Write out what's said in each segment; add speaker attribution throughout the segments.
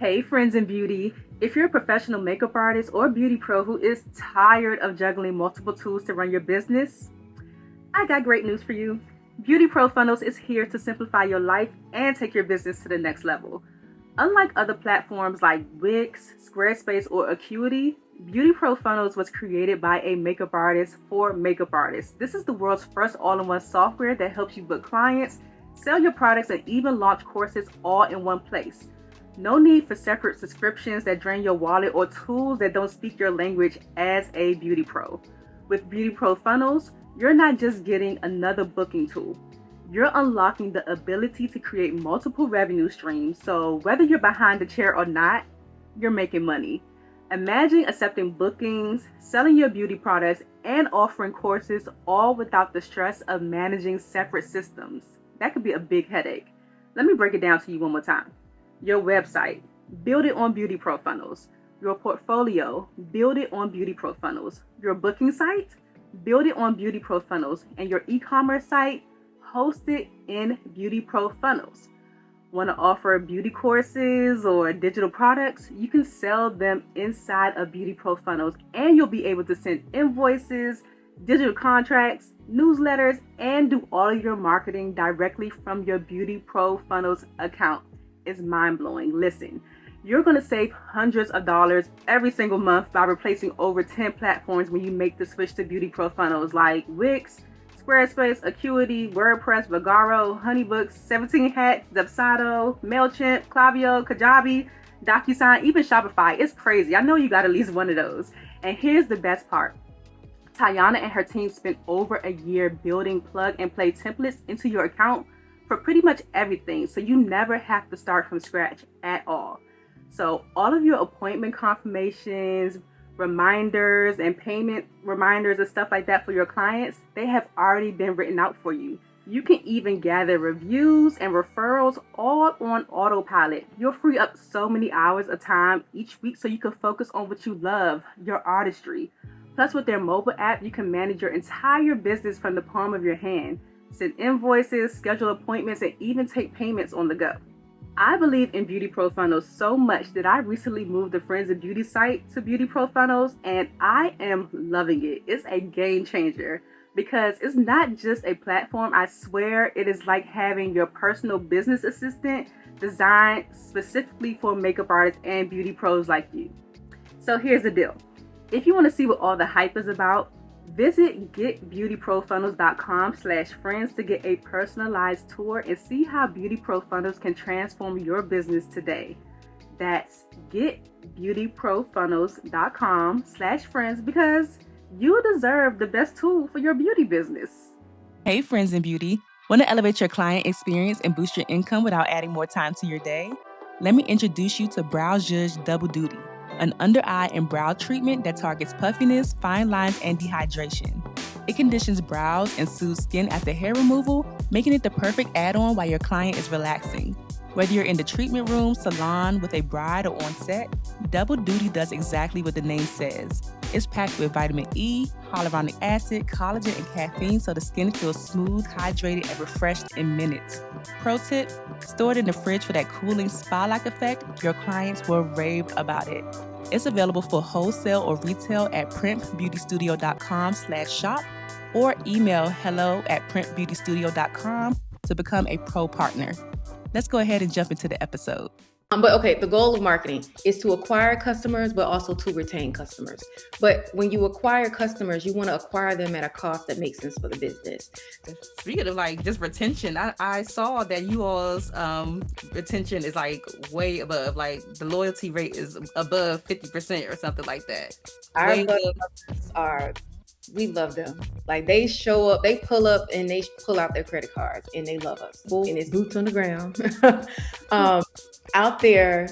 Speaker 1: Hey friends in beauty, if you're a professional makeup artist or beauty pro who is tired of juggling multiple tools to run your business, I got great news for you. Beauty Pro Funnels is here to simplify your life and take your business to the next level. Unlike other platforms like Wix, Squarespace, or Acuity, Beauty Pro Funnels was created by a makeup artist for makeup artists. This is the world's first all-in-one software that helps you book clients, sell your products, and even launch courses all in one place. No need for separate subscriptions that drain your wallet or tools that don't speak your language as a beauty pro. With Beauty Pro Funnels, you're not just getting another booking tool. You're unlocking the ability to create multiple revenue streams. So whether you're behind the chair or not, you're making money. Imagine accepting bookings, selling your beauty products, and offering courses all without the stress of managing separate systems. That could be a big headache. Let me break it down to you one more time. Your website, build it on Beauty Pro Funnels. Your portfolio, build it on Beauty Pro Funnels. Your booking site, build it on Beauty Pro Funnels. And your e-commerce site, host it in Beauty Pro Funnels. Want to offer beauty courses or digital products? You can sell them inside of Beauty Pro Funnels, and you'll be able to send invoices, digital contracts, newsletters, and do all of your marketing directly from your Beauty Pro Funnels account. It's mind-blowing. Listen, you're going to save hundreds of dollars every single month by replacing over 10 platforms when you make the switch to Beauty Pro Funnels like Wix, Squarespace, Acuity, WordPress, Vagaro, Honeybooks, 17 Hats, Dubsado, MailChimp, Klaviyo, Kajabi, DocuSign, even Shopify. It's crazy. I know you got at least one of those. And here's the best part. Tayana and her team spent over a year building plug-and-play templates into your account for pretty much everything, so you never have to start from scratch at all. So all of your appointment confirmations, reminders, and payment reminders and stuff like that for your clients, they have already been written out for you. You can even gather reviews and referrals all on autopilot. You'll free up so many hours of time each week so you can focus on what you love, your artistry. Plus, with their mobile app, you can manage your entire business from the palm of your hand. Send invoices, schedule appointments, and even take payments on the go. I believe in Beauty Pro Funnels so much that I recently moved the Friends of Beauty site to Beauty Pro Funnels, and I am loving it. It's a game changer because it's not just a platform. I swear it is like having your personal business assistant designed specifically for makeup artists and beauty pros like you. So here's the deal. If you want to see what all the hype is about, visit getbeautyprofunnels.com/friends to get a personalized tour and see how Beauty Pro Funnels can transform your business today. That's getbeautyprofunnels.com/friends because you deserve the best tool for your beauty business.
Speaker 2: Hey friends in beauty, want to elevate your client experience and boost your income without adding more time to your day? Let me introduce you to Brow Zhuzh Double Duty, an under-eye and brow treatment that targets puffiness, fine lines, and dehydration. It conditions brows and soothes skin after hair removal, making it the perfect add-on while your client is relaxing. Whether you're in the treatment room, salon, with a bride, or on set, Double Duty does exactly what the name says. It's packed with vitamin E, hyaluronic acid, collagen, and caffeine so the skin feels smooth, hydrated, and refreshed in minutes. Pro tip, store it in the fridge for that cooling spa-like effect. Your clients will rave about it. It's available for wholesale or retail at printbeautystudio.com/shop or email hello@printbeautystudio.com to become a pro partner. Let's go ahead and jump into the episode.
Speaker 3: But okay, the goal of marketing is to acquire customers, but also to retain customers. But when you acquire customers, you want to acquire them at a cost that makes sense for the business.
Speaker 2: Speaking of like just retention, I saw that you all's retention is like way above, like the loyalty rate is above 50% or something like that.
Speaker 3: Our customers we love them. Like they show up, they pull up and they pull out their credit cards and they love us. And it's boots on the ground. Out there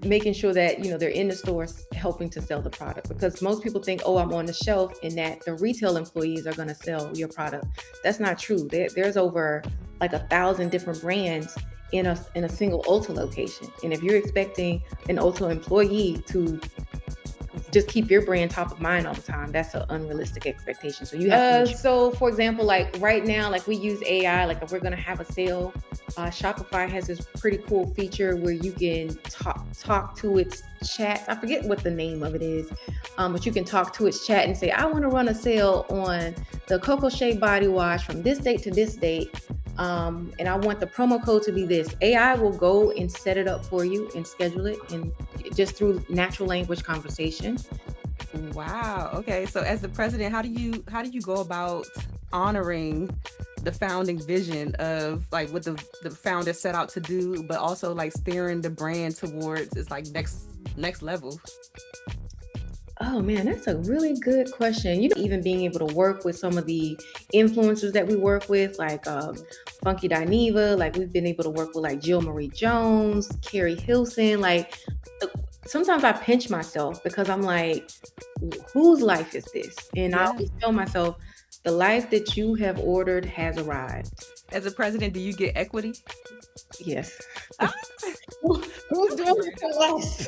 Speaker 3: making sure that, they're in the stores helping to sell the product, because most people think, oh, I'm on the shelf and that the retail employees are going to sell your product. That's not true. There's over like 1,000 different brands in a single Ulta location. And if you're expecting an Ulta employee to just keep your brand top of mind all the time, that's an unrealistic expectation. So you have to so for example, like right now, like we use AI, like if we're going to have a sale, Shopify has this pretty cool feature where you can talk to its chat. I forget what the name of it is, but you can talk to its chat and say, I want to run a sale on the Cocoa Shea body wash from this date to this date. And I want the promo code to be this. AI will go and set it up for you and schedule it, and just through natural language conversation.
Speaker 2: Wow. Okay. So as the president, how do you go about honoring the founding vision of like what the founder set out to do, but also like steering the brand towards its like next level?
Speaker 3: Oh man, that's a really good question. Even being able to work with some of the influencers that we work with, like Funky Dineva, like we've been able to work with like Jill Marie Jones, Carrie Hilson. Like sometimes I pinch myself because I'm like, whose life is this? And I
Speaker 2: Yeah.
Speaker 3: always tell myself, the life that you have ordered has arrived.
Speaker 2: As a president, do you get equity?
Speaker 3: Yes.
Speaker 2: Ah!
Speaker 3: Who's doing it for us?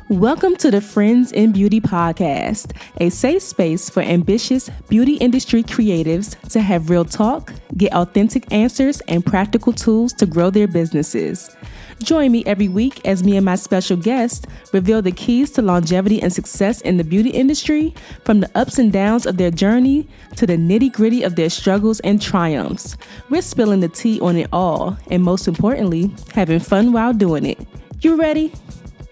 Speaker 2: Welcome to the Friends in Beauty podcast, a safe space for ambitious beauty industry creatives to have real talk, get authentic answers, and practical tools to grow their businesses. Join me every week as me and my special guest reveal the keys to longevity and success in the beauty industry, from the ups and downs of their journey to the nitty-gritty of their struggles and triumphs. We're spilling the tea on it all, and most importantly, having fun while doing it. You ready?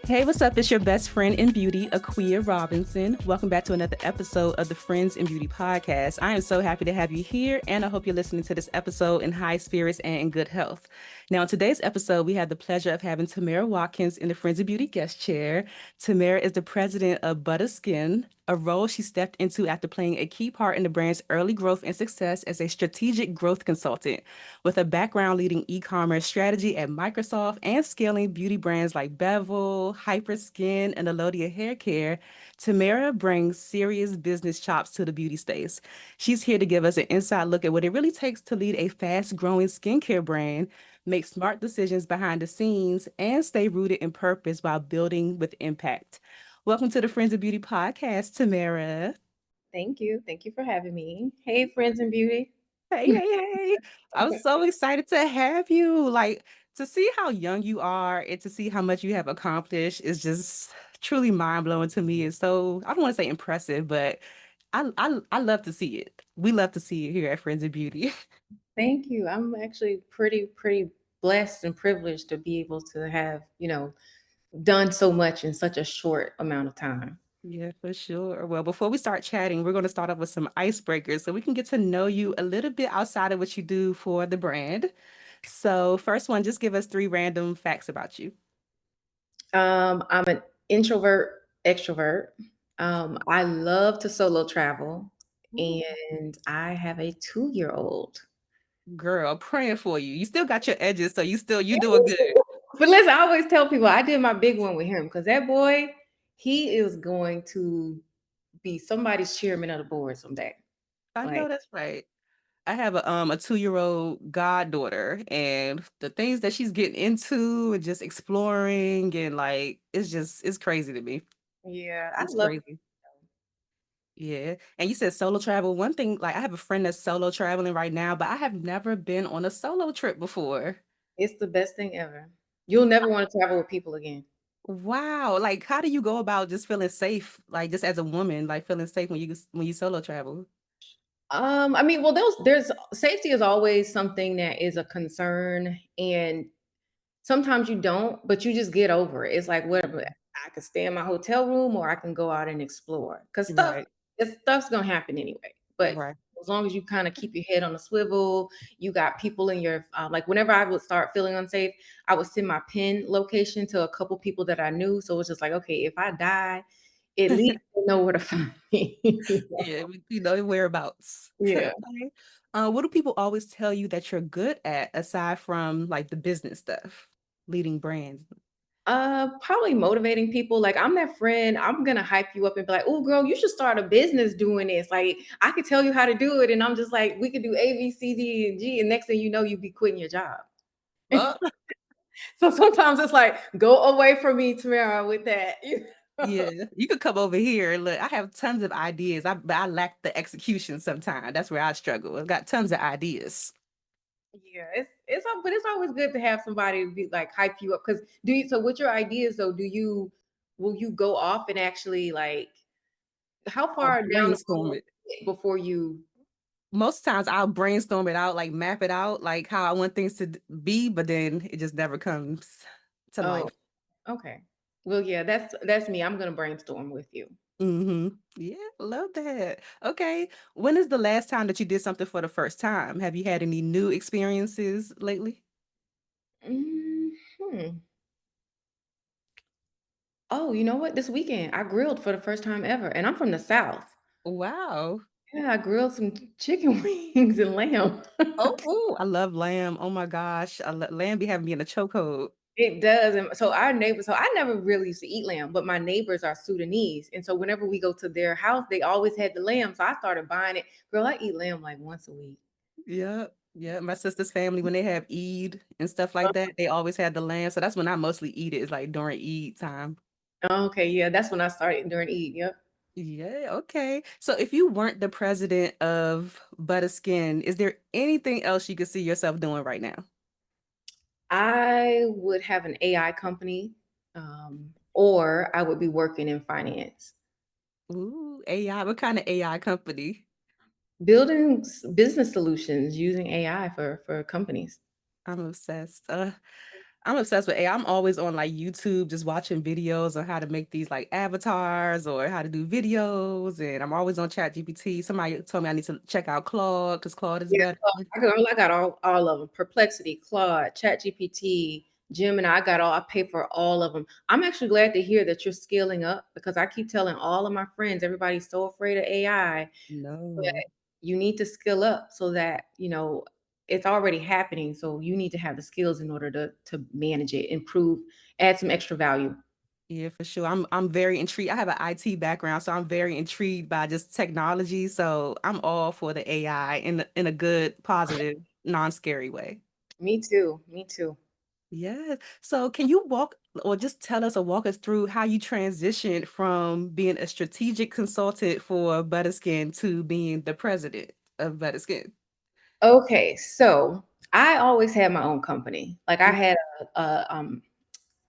Speaker 2: Hey, what's up? It's your best friend in beauty, Aquia Robinson. Welcome back to another episode of the Friends in Beauty podcast. I am so happy to have you here, and I hope you're listening to this episode in high spirits and in good health. Now, in today's episode, we have the pleasure of having Tomara Watkins in the Friends in Beauty guest chair. Tomara is the president of Buttah Skin, a role she stepped into after playing a key part in the brand's early growth and success as a strategic growth consultant. With a background leading e-commerce strategy at Microsoft and scaling beauty brands like Bevel, Hyperskin, and Elodia Hair Care, Tomara brings serious business chops to the beauty space. She's here to give us an inside look at what it really takes to lead a fast-growing skincare brand, make smart decisions behind the scenes, and stay rooted in purpose while building with impact. Welcome to the Friends of Beauty podcast, Tomara.
Speaker 3: Thank you. Thank you for having me. Hey, friends in beauty.
Speaker 2: Hey, hey, hey. I'm so excited to have you. Like, to see how young you are and to see how much you have accomplished is just truly mind-blowing to me. And so I don't want to say impressive, but I love to see it. We love to see it here at Friends of Beauty.
Speaker 3: Thank you. I'm actually pretty blessed and privileged to be able to have, done so much in such a short amount of time.
Speaker 2: Yeah, for sure. Well, before we start chatting, we're going to start off with some icebreakers so we can get to know you a little bit outside of what you do for the brand. So, first one, just give us 3 random facts about you.
Speaker 3: I'm an introvert, extrovert. I love to solo travel,
Speaker 2: Ooh.
Speaker 3: and I have a 2-year-old.
Speaker 2: Girl, praying for you. You still got your edges, so you doing good.
Speaker 3: But listen, I always tell people I did my big one with him because that boy, he is going to be somebody's chairman of the board someday.
Speaker 2: I know
Speaker 3: Like,
Speaker 2: that's right. I have a 2-year-old goddaughter, and the things that she's getting into and just exploring and like it's crazy to me.
Speaker 3: yeah, I
Speaker 2: It's
Speaker 3: love.
Speaker 2: crazy. Yeah. And you said solo travel. One thing, like I have a friend that's solo traveling right now, but I have never been on a solo trip before.
Speaker 3: It's the best thing ever. You'll never want to travel with people again.
Speaker 2: Wow. Like how do you go about just feeling safe, like just as a woman, like feeling safe when you solo travel?
Speaker 3: I mean, well, there's safety is always something that is a concern, and sometimes you don't, but you just get over it. It's like whatever. I could stay in my hotel room, or I can go out and explore. Because
Speaker 2: Right.
Speaker 3: stuff's gonna happen anyway. But
Speaker 2: Right.
Speaker 3: as long as you kind of keep your head on a swivel, you got people in your like. Whenever I would start feeling unsafe, I would send my pin location to a couple people that I knew. So it's just like, okay, if I die, at least they know where to find me.
Speaker 2: Yeah, you know, whereabouts.
Speaker 3: Yeah.
Speaker 2: Okay. What do people always tell you that you're good at aside from like the business stuff, leading brands?
Speaker 3: Probably motivating people. Like I'm that friend, I'm gonna hype you up and be like, oh girl, you should start a business doing this. Like I could tell you how to do it. And I'm just like, we could do A, B, C, D, and G. And next thing you know, you be quitting your job.
Speaker 2: Oh,
Speaker 3: So sometimes it's like, go away from me, Tamara, with that.
Speaker 2: yeah. You could come over here. Look, I have tons of ideas. But I lack the execution sometimes. That's where I struggle. I've got tons of ideas.
Speaker 3: Yeah, but it's always good to have somebody be like hype you up. Because do you? So, with your ideas though, will you go off and actually like how
Speaker 2: I'll
Speaker 3: far down the
Speaker 2: brainstorm
Speaker 3: road
Speaker 2: it.
Speaker 3: before you?
Speaker 2: Most times I'll brainstorm it out, like map it out, like how I want things to be, but then it just never comes to
Speaker 3: Oh,
Speaker 2: life.
Speaker 3: okay. Well, yeah, that's me. I'm gonna brainstorm with you.
Speaker 2: Yeah, love that. Okay. When is the last time that you did something for the first time? Have you had any new experiences lately?
Speaker 3: Hmm. Oh, you know what? This weekend I grilled for the first time ever, and I'm from the South.
Speaker 2: Wow.
Speaker 3: Yeah, I grilled some chicken wings and lamb.
Speaker 2: Oh, ooh, I love lamb. Oh my gosh. Lamb be having me in a chokehold.
Speaker 3: It does, and so our neighbors. So I never really used to eat lamb, but my neighbors are Sudanese, and so whenever we go to their house, they always had the lamb. So I started buying it. Girl, I eat lamb like once a week.
Speaker 2: Yeah. Yeah. My sister's family, when they have Eid and stuff like that, they always had the lamb. So that's when I mostly eat it. It's like during Eid time.
Speaker 3: Okay, yeah, that's when I started during Eid. Yep.
Speaker 2: Yeah, okay. So if you weren't the president of Butter Skin, is there anything else you could see yourself doing right now?
Speaker 3: I would have an AI company, or I would be working in finance,
Speaker 2: Ooh, AI. What kind of AI company?
Speaker 3: building business solutions using AI for companies.
Speaker 2: I'm obsessed. I'm obsessed with AI. I'm always on like YouTube just watching videos on how to make these like avatars or how to do videos. And I'm always on ChatGPT. Somebody told me I need to check out Claude because Claude is
Speaker 3: Yeah,
Speaker 2: better.
Speaker 3: I got all of them. Perplexity, Claude, ChatGPT, Gemini. I got all. I pay for all of them. I'm actually glad to hear that you're scaling up because I keep telling all of my friends, everybody's so afraid of AI, but
Speaker 2: No.
Speaker 3: you need to skill up so that it's already happening. So you need to have the skills in order to manage it, improve, add some extra value.
Speaker 2: Yeah, for sure. I'm very intrigued. I have an IT background, so I'm very intrigued by just technology. So I'm all for the AI in a good, positive, non-scary way.
Speaker 3: Me too. Me too.
Speaker 2: Yeah. So can you walk or just tell us or walk us through how you transitioned from being a strategic consultant for Butterskin to being the president of Butterskin?
Speaker 3: Okay, so I always had my own company. Like I had a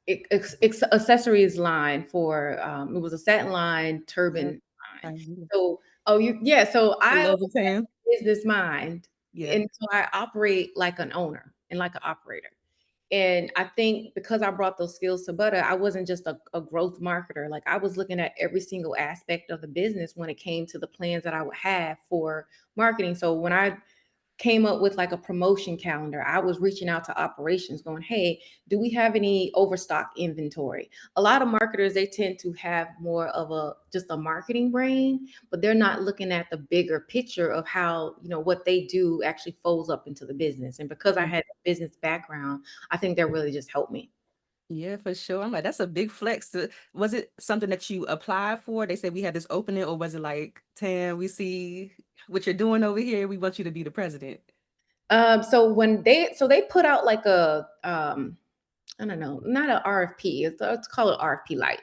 Speaker 3: accessories line for it was a satin line
Speaker 2: Yeah.
Speaker 3: turban
Speaker 2: I
Speaker 3: line.
Speaker 2: knew.
Speaker 3: So so
Speaker 2: The
Speaker 3: I always
Speaker 2: Logan
Speaker 3: had
Speaker 2: Tam.
Speaker 3: a business mind,
Speaker 2: Yeah.
Speaker 3: and so I operate like an owner and like an operator. And I think because I brought those skills to Butter, I wasn't just a growth marketer. Like I was looking at every single aspect of the business when it came to the plans that I would have for marketing. So when I came up with like a promotion calendar, I was reaching out to operations going, hey, do we have any overstock inventory? A lot of marketers, they tend to have more of a just a marketing brain, but they're not looking at the bigger picture of how, what they do actually folds up into the business. And because I had a business background, I think that really just helped me.
Speaker 2: Yeah, for sure. I'm like, that's a big flex. Was it something that you applied for? They said we had this opening, or was it like, Tam, we see what you're doing over here. We want you to be the president.
Speaker 3: So they put out like a I don't know, not an RFP. Let's call it RFP light.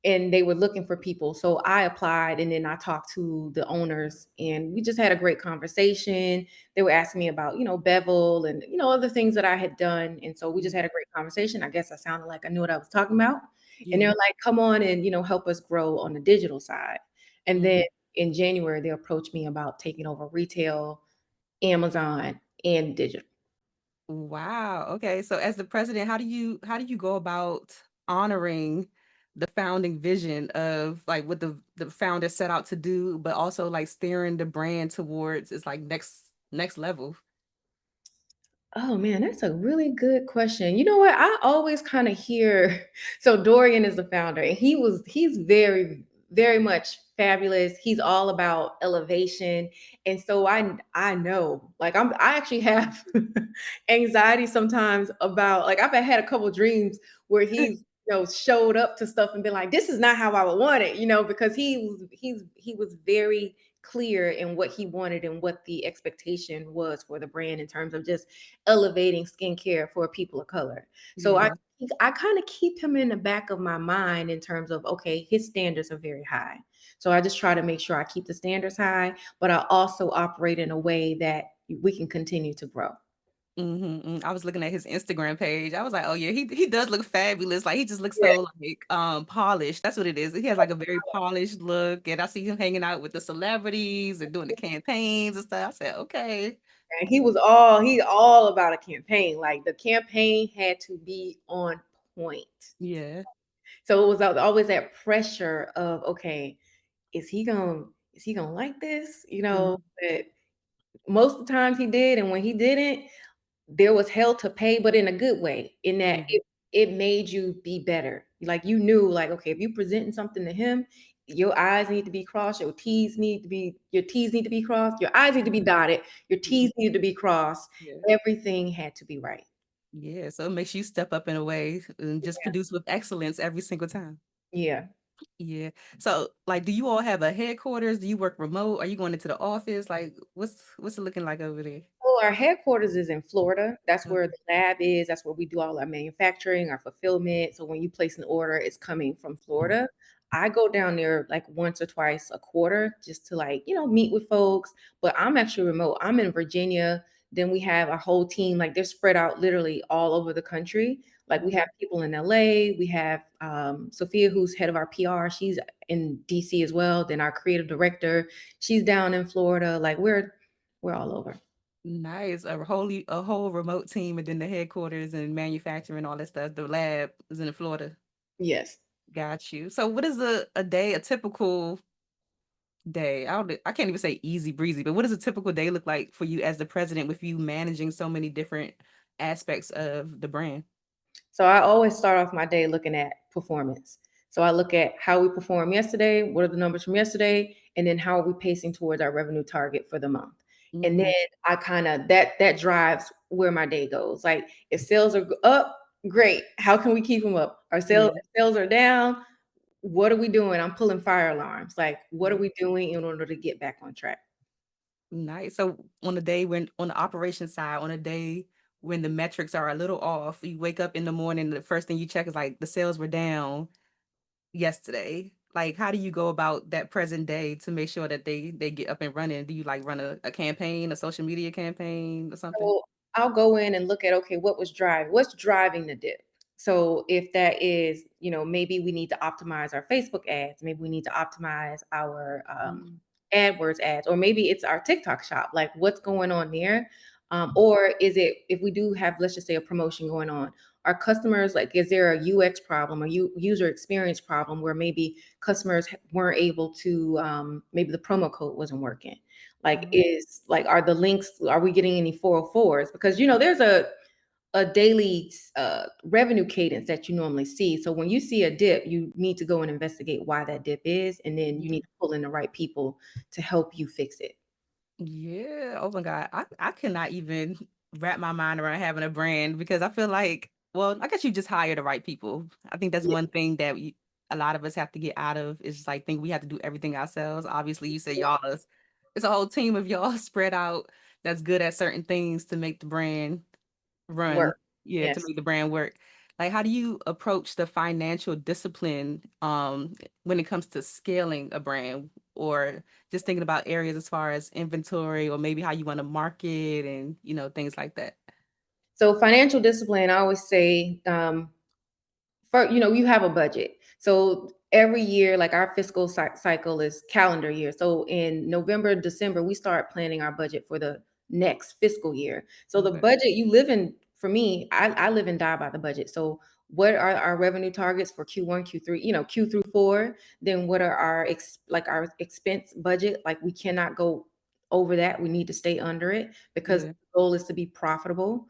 Speaker 3: And they were looking for people. So I applied and then I talked to the owners and we just had a great conversation. They were asking me about, Bevel and, other things that I had done. And so we just had a great conversation. I guess I sounded like I knew what I was talking about. And they're
Speaker 2: Yeah.
Speaker 3: like, come on and, help us grow on the digital side. And then
Speaker 2: Mhm.
Speaker 3: in January, they approached me about taking over retail, Amazon, and digital.
Speaker 2: Wow. Okay. So as the president, how do you go about honoring the founding vision of like what the founder set out to do, but also like steering the brand towards its like next level?
Speaker 3: Oh man, that's a really good question. You know what? I always kind of hear so Dorian is the founder and he's very very much fabulous. He's all about elevation. And so I know like I actually have anxiety sometimes about like I've had a couple dreams where he's showed up to stuff and been like this is not how I would want it, because he was very clear in what he wanted and what the expectation was for the brand in terms of just elevating skincare for people of color. So I
Speaker 2: Yeah.
Speaker 3: I kind of keep him in the back of my mind in terms of okay, his standards are very high. So I just try to make sure I keep the standards high, but I also operate in a way that we can continue to grow.
Speaker 2: I was looking at his Instagram page. I was like, "Oh yeah, he does look fabulous. Like he just looks
Speaker 3: Yeah.
Speaker 2: so like polished. That's what it is. He has like a very polished look, and I see him hanging out with the celebrities and doing the campaigns and stuff. I said, okay,
Speaker 3: And he all about a campaign. Like the campaign had to be on point.
Speaker 2: yeah,
Speaker 3: So it was always that pressure of, okay, is he gonna like this?
Speaker 2: mhm,
Speaker 3: But most of the times he did, and when he didn't, there was hell to pay, but in a good way, in that
Speaker 2: yeah,
Speaker 3: it made you be better. Like you knew, like, okay, if you presenting something to him, your I's need to be crossed, your T's need to be crossed, your I's need to be dotted, your
Speaker 2: mhm,
Speaker 3: T's need to be crossed.
Speaker 2: yeah,
Speaker 3: Everything had to be right.
Speaker 2: yeah. So it makes you step up in a way and just produce with excellence every single time.
Speaker 3: Yeah.
Speaker 2: Yeah. So, like, do you all have a headquarters? Do you work remote? Are you going into the office? Like, what's it looking like over there?
Speaker 3: Well, our headquarters is in Florida. That's where
Speaker 2: Okay.
Speaker 3: the lab is. That's where we do all our manufacturing, our fulfillment. So when you place an order, it's coming from Florida. I go down there like once or twice a quarter just to meet with folks. But I'm actually remote. I'm in Virginia. Then we have a whole team, like they're spread out literally all over the country. Like we
Speaker 2: Mhm.
Speaker 3: have people in LA. We have Sophia, who's head of our PR. She's in DC as well. Then our creative director, she's down in Florida. Like we're all over.
Speaker 2: Nice. A whole remote team, and then the headquarters and manufacturing, all that stuff. The lab is in Florida.
Speaker 3: Yes.
Speaker 2: Got you. So, what is a day, a typical day? I can't even say easy breezy, but what does a typical day look like for you as the president with you managing so many different aspects of the brand?
Speaker 3: So I always start off my day looking at performance. So I look at how we performed yesterday, what are the numbers from yesterday, and then how are we pacing towards our revenue target for the month. And then
Speaker 2: Mhm.
Speaker 3: I kind of that drives where my day goes. Like if sales are up, great. How can we keep them up? Our sales
Speaker 2: Yeah.
Speaker 3: sales are down. What are we doing? I'm pulling fire alarms. Like what are
Speaker 2: Yeah.
Speaker 3: we doing in order to get back on track?
Speaker 2: Nice. So on the day when on the operation side, on a day when the metrics are a little off, you wake up in the morning, the first thing you check is like the sales were down yesterday. Like how do you go about that present day to make sure that they get up and running? Do you like run a campaign, a social media campaign or something?
Speaker 3: So I'll go in and look at, okay, what's driving the dip? So if that is, maybe we need to optimize our Facebook ads, maybe we need to optimize our
Speaker 2: Mm,
Speaker 3: AdWords ads, or maybe it's our TikTok shop. Like what's going on there? Or is it, if we do have, let's just say, a promotion going on, our customers, like, is there a UX problem, user experience problem where maybe customers weren't able to, maybe the promo code wasn't working? Like,
Speaker 2: mm.
Speaker 3: are the links, are we getting any 404s? Because, there's a daily revenue cadence that you normally see. So when you see a dip, you need to go and investigate why that dip is, and then you
Speaker 2: Yeah.
Speaker 3: need to pull in the right people to help you fix it.
Speaker 2: Yeah. Oh my God. I cannot even wrap my mind around having a brand because I feel like, well, I guess you just hire the right people. I think that's
Speaker 3: Yeah,
Speaker 2: one thing that a lot of us have to get out of is just like think we have to do everything ourselves. Obviously, you said y'all is it's a whole team of y'all spread out that's good at certain things to make the brand run.
Speaker 3: work.
Speaker 2: Yeah, to
Speaker 3: Yes.
Speaker 2: make the brand work. Like how do you approach the financial discipline when it comes to scaling a brand or just thinking about areas as far as inventory or maybe how you want to market and things like that.
Speaker 3: So financial discipline, I always say, you have a budget. So every year, like our fiscal cycle is calendar year. So in November, December, we start planning our budget for the next fiscal year. So the
Speaker 2: Okay.
Speaker 3: budget you live in, for me, I live and die by the budget. So what are our revenue targets for Q1, Q3, Q through 4? Then what are our expense budget? Like we cannot go over that. We need to stay under it because the
Speaker 2: Yeah.
Speaker 3: goal is to be profitable.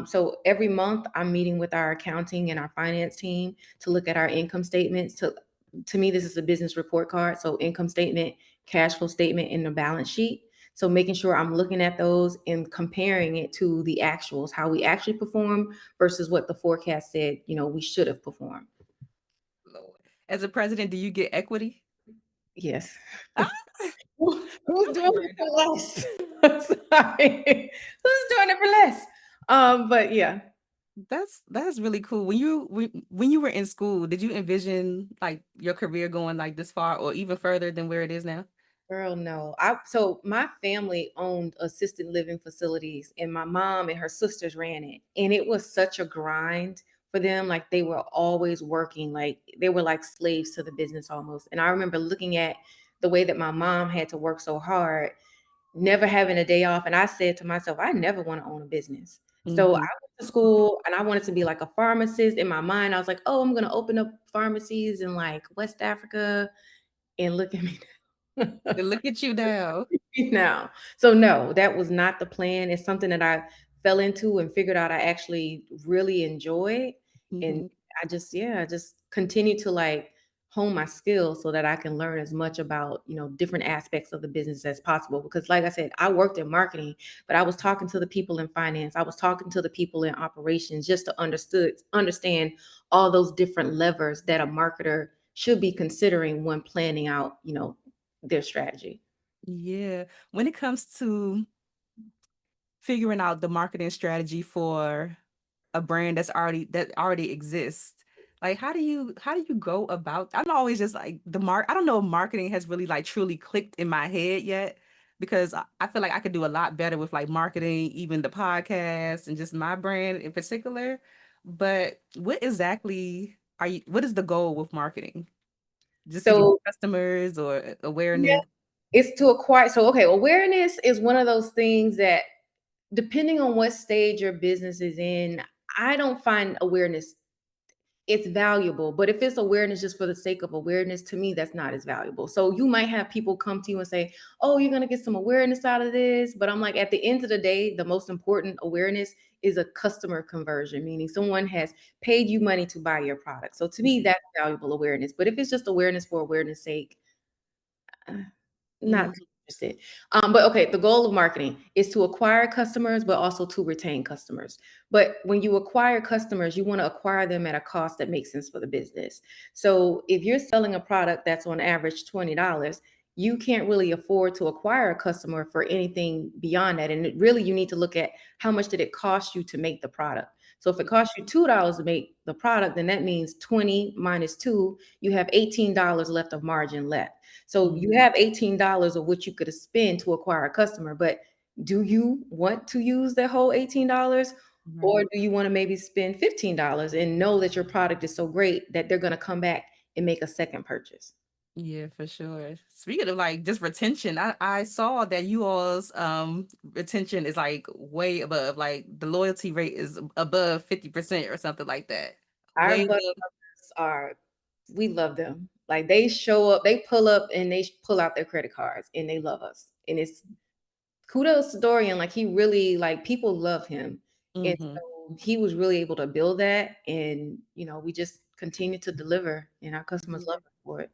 Speaker 3: So every month I'm meeting with our accounting and our finance team to look at our income statements. To me, this is a business report card. So income statement, cash flow statement, and the balance sheet. So making sure I'm looking at those and comparing it to the actuals, how we actually perform versus what the forecast said, we should have performed.
Speaker 2: Lord. As a president, do you get equity?
Speaker 3: Yes.
Speaker 2: Ah,
Speaker 3: Who's
Speaker 2: that's
Speaker 3: doing it
Speaker 2: random.
Speaker 3: for less? Sorry. Who's doing it for less? But yeah.
Speaker 2: That's really cool. When you were in school, did you envision like your career going like this far or even further than where it is now?
Speaker 3: Girl, no. So my family owned assisted living facilities, and my mom and her sisters ran it. And it was such a grind for them. Like they were always working, like they were like slaves to the business almost. And I remember looking at the way that my mom had to work so hard, never having a day off. And I said to myself, I never want to own a business. So I
Speaker 2: Hmm.
Speaker 3: went to school and I wanted to be like a pharmacist. In my mind, I was like, oh, I'm going to open up pharmacies in like West Africa. And look at me.
Speaker 2: Look at you now.
Speaker 3: Now. So no, that was not the plan. It's something that I fell into and figured out I actually really enjoy. And
Speaker 2: Hmm.
Speaker 3: I just continue to like hone my skills so that I can learn as much about, different aspects of the business as possible. Because like I said, I worked in marketing, but I was talking to the people in finance. I was talking to the people in operations just to understand all those different levers that a marketer should be considering when planning out, their strategy.
Speaker 2: Yeah. When it comes to figuring out the marketing strategy for a brand that already exists, like how do you go about? I'm always just like I don't know if marketing has really like truly clicked in my head yet, because I feel like I could do a lot better with like marketing, even the podcast and just my brand in particular. But what is the goal with marketing? Just to get
Speaker 3: So
Speaker 2: customers or
Speaker 3: yeah,
Speaker 2: awareness?
Speaker 3: it's to acquire. So okay, awareness is one of those things that depending on what stage your business is in, I don't find awareness it's valuable. But if it's awareness just for the sake of awareness, to me, that's not as valuable. So you might have people come to you and say, oh, you're going to get some awareness out of this. But I'm like, at the end of the day, the most important awareness is a customer conversion, meaning someone has paid you money to buy your product. So to me, that's valuable awareness. But if it's just awareness for awareness sake, uh, not
Speaker 2: Mhm.
Speaker 3: too interested. But okay, the goal of marketing is to acquire customers, but also to retain customers. But when you acquire customers, you want to acquire them at a cost that makes sense for the business. So if you're selling a product that's on average $20, you can't really afford to acquire a customer for anything beyond that. And really, you need to look at how much did it cost you to make the product. So if it costs you $2 to make the product, then that means 20 minus 2, you have $18 left of margin left. So you
Speaker 2: Mhm.
Speaker 3: have $18 of what you could spend to acquire a customer, but do you want to use that whole $18? Or
Speaker 2: Right.
Speaker 3: do you want to maybe spend $15 and know that your product is so great that they're going to come back and make a second purchase?
Speaker 2: Yeah, for sure. Speaking of like just retention, I saw that you all's retention is like way above, like the loyalty rate is above 50% or something like that.
Speaker 3: Our
Speaker 2: Way
Speaker 3: butt
Speaker 2: above.
Speaker 3: are, we love them. Like they show up, they pull up and they pull out their credit cards and they love us. And it's kudos to Dorian. Like he really like people love him. And
Speaker 2: Hmm.
Speaker 3: so he was really able to build that. And we just continue to deliver and our customers love
Speaker 2: Yeah.
Speaker 3: us for it.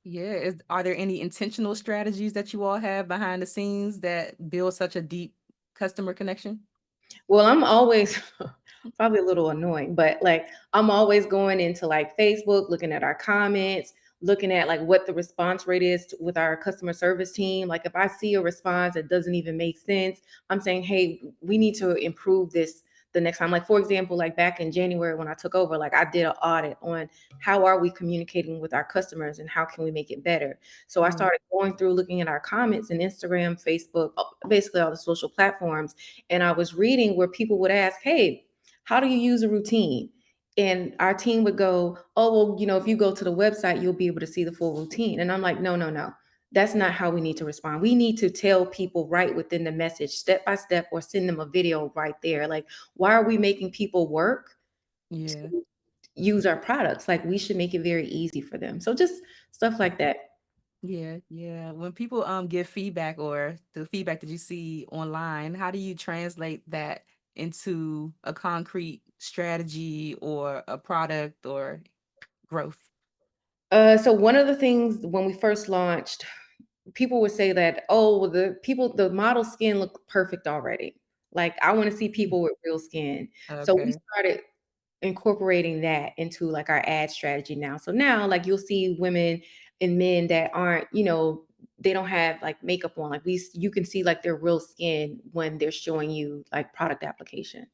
Speaker 2: Yeah. Are there any intentional strategies that you all have behind the scenes that build such a deep customer connection?
Speaker 3: Well, I'm always probably a little annoying, but like I'm always going into like Facebook, looking at our comments, looking at like what the response rate is with our customer service team. Like if I see a response that doesn't even make sense, I'm saying, hey, we need to improve this the next time. Like for example, like back in January when I took over, like I did an audit on how are we communicating with our customers and how can we make it better. So I
Speaker 2: Mm.
Speaker 3: started going through looking at our comments in Instagram, Facebook, basically all the social platforms, and I was reading where people would ask, hey, how do you use a routine? And our team would go, oh, well, if you go to the website, you'll be able to see the full routine. And I'm like, no, no, no. That's not how we need to respond. We need to tell people right within the message, step by step, or send them a video right there. Like, why are we making people work
Speaker 2: Yeah.
Speaker 3: to use our products? Like, we should make it very easy for them. So just stuff like that.
Speaker 2: Yeah, yeah. When people give feedback or the feedback that you see online, how do you translate that into a concrete strategy or a product or growth?
Speaker 3: So one of the things when we first launched, people would say that, oh, well, the model skin look perfect already. Like I want to see
Speaker 2: Mm.
Speaker 3: people with real skin. So we
Speaker 2: Okay.
Speaker 3: started incorporating that into like our ad strategy now. So now like you'll see women and men that aren't, they don't have like makeup on. Like you can see like their real skin when they're showing you like product application.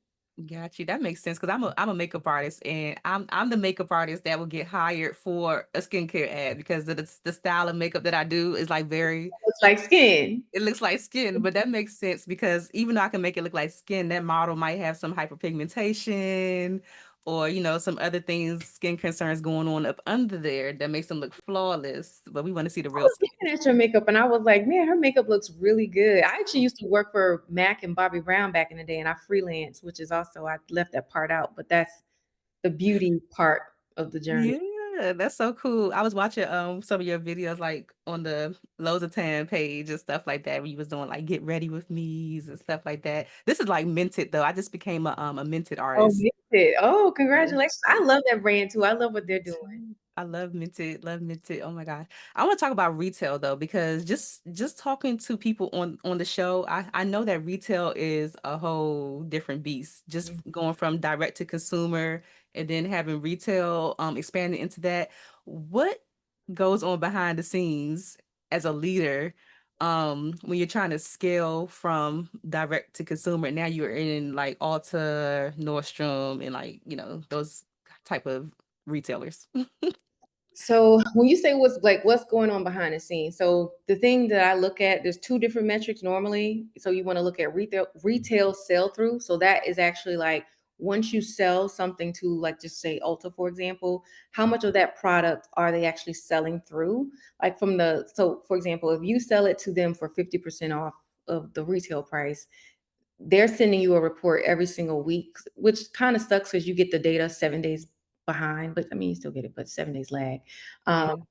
Speaker 2: Got you. That makes sense because I'm a makeup artist and I'm the makeup artist that will get hired for a skincare ad because the style of makeup that I do is like very
Speaker 3: Looks like skin.
Speaker 2: it looks like skin, but that makes sense because even though I can make it look like skin, that model might have some hyperpigmentation or some other things, skin concerns going on up under there that makes them look flawless. But we want to see the
Speaker 3: I
Speaker 2: real
Speaker 3: was
Speaker 2: skin.
Speaker 3: looking at your makeup and I was like, man, her makeup looks really good. I actually used to work for Mac and Bobby Brown back in the day, and I freelance, which is also I left that part out, but that's the beauty part of the journey.
Speaker 2: Yeah, that's so cool. I was watching some of your videos like on the Tan page and stuff like that where you was doing like get ready with me's and stuff like that. This is like minted though. I just became a minted
Speaker 3: Oh,
Speaker 2: artist.
Speaker 3: Minted. Oh,
Speaker 2: Yeah.
Speaker 3: congratulations. I love that brand too. I love what they're
Speaker 2: Me
Speaker 3: doing.
Speaker 2: too. I love minted, love minted. Oh my God. I want to talk about retail though, because just talking to people on the show, I know that retail is a whole different beast. Just going from direct to consumer and then having retail expanding into that. What goes on behind the scenes as a leader when you're trying to scale from direct to consumer? Now you're in like Ulta, Nordstrom, and like, those type of retailers.
Speaker 3: So when you say what's going on behind the scenes, so the thing that I look at, there's two different metrics normally. So you want to look at retail sell through. So that is actually like once you sell something to like just say Ulta, for example, how much of that product are they actually selling through? Like so for example, if you sell it to them for 50% off of the retail price, they're sending you a report every single week, which kind of sucks because you get the data 7 days behind, but I mean, you still get it, but 7 days lag. Um,
Speaker 2: Mhm.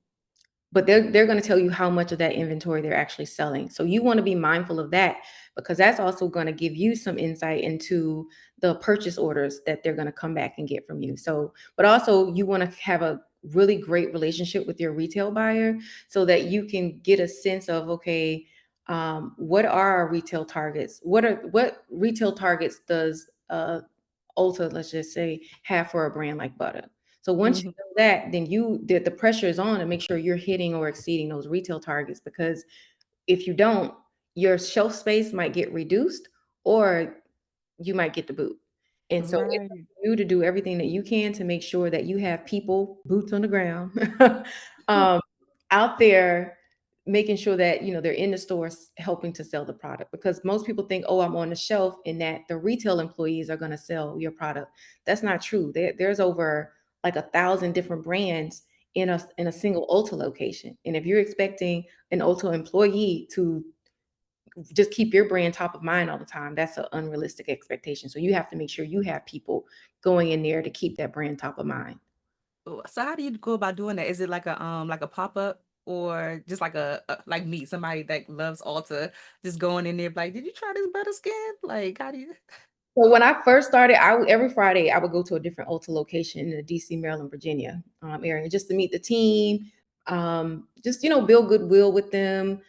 Speaker 3: but they're going to tell you how much of that inventory they're actually selling. So you want to be mindful of that because that's also going to give you some insight into the purchase orders that they're going to come back and get from you. So, but also you want to have a really great relationship with your retail buyer so that you can get a sense of, okay, what are our retail targets? What retail targets does Ulta, let's just say, have for a brand like Butter? So once you
Speaker 2: Mhm.
Speaker 3: know that, then the pressure is on to make sure you're hitting or exceeding those retail targets because if you don't, your shelf space might get reduced or you might get the boot. And so it's up
Speaker 2: Right.
Speaker 3: to you to do everything that you can to make sure that you have people, boots on the ground, um, out there making sure that they're in the stores helping to sell the product because most people think, oh, I'm on the shelf and that the retail employees are going to sell your product. That's not true. There's over like 1,000 different brands in a single Ulta location. And if you're expecting an Ulta employee to just keep your brand top of mind all the time, that's an unrealistic expectation. So you have to make sure you have people going in there to keep that brand top of mind.
Speaker 2: So how do you go about doing that? Is it like a pop-up or just like like me, somebody that loves Ulta, just going in there like, did you try this butter skin? Like, how do you?
Speaker 3: So when I first started, every Friday I would go to a different Ulta location in the DC, Maryland, Virginia area just to meet the team, just build goodwill with them,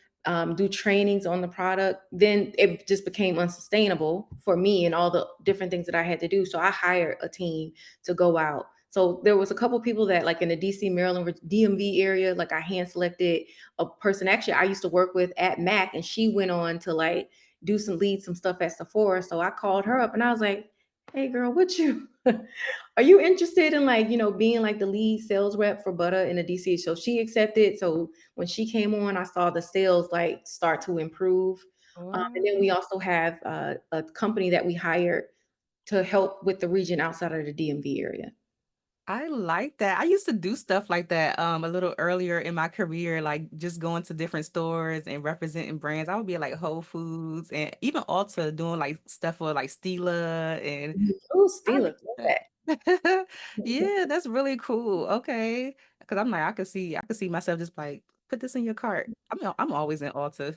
Speaker 3: do trainings on the product. Then it just became unsustainable for me and all the different things that I had to do. So I hired a team to go out. So there was a couple people that like in the DC, Maryland, DMV area, like I hand selected a person actually I used to work with at Mac, and she went on to like lead some stuff at Sephora. So I called her up and I was like, hey girl, what you are you interested in like, being like the lead sales rep for Butter in the DC? So she accepted. So when she came on, I saw the sales like start to improve. And then we
Speaker 2: Wow.
Speaker 3: also have a company that we hired to help with the region outside of the DMV area.
Speaker 2: I like that. I used to do stuff like that a little earlier in my career, like just going to different stores and representing brands. I would be at like Whole Foods and even Ulta doing like stuff for like Stila and
Speaker 3: Oh,
Speaker 2: I
Speaker 3: Stila,
Speaker 2: like
Speaker 3: love
Speaker 2: that.
Speaker 3: that.
Speaker 2: Yeah, that's really cool. Okay. Because I'm like, I could see myself just like put this in your cart. I'm always in Ulta.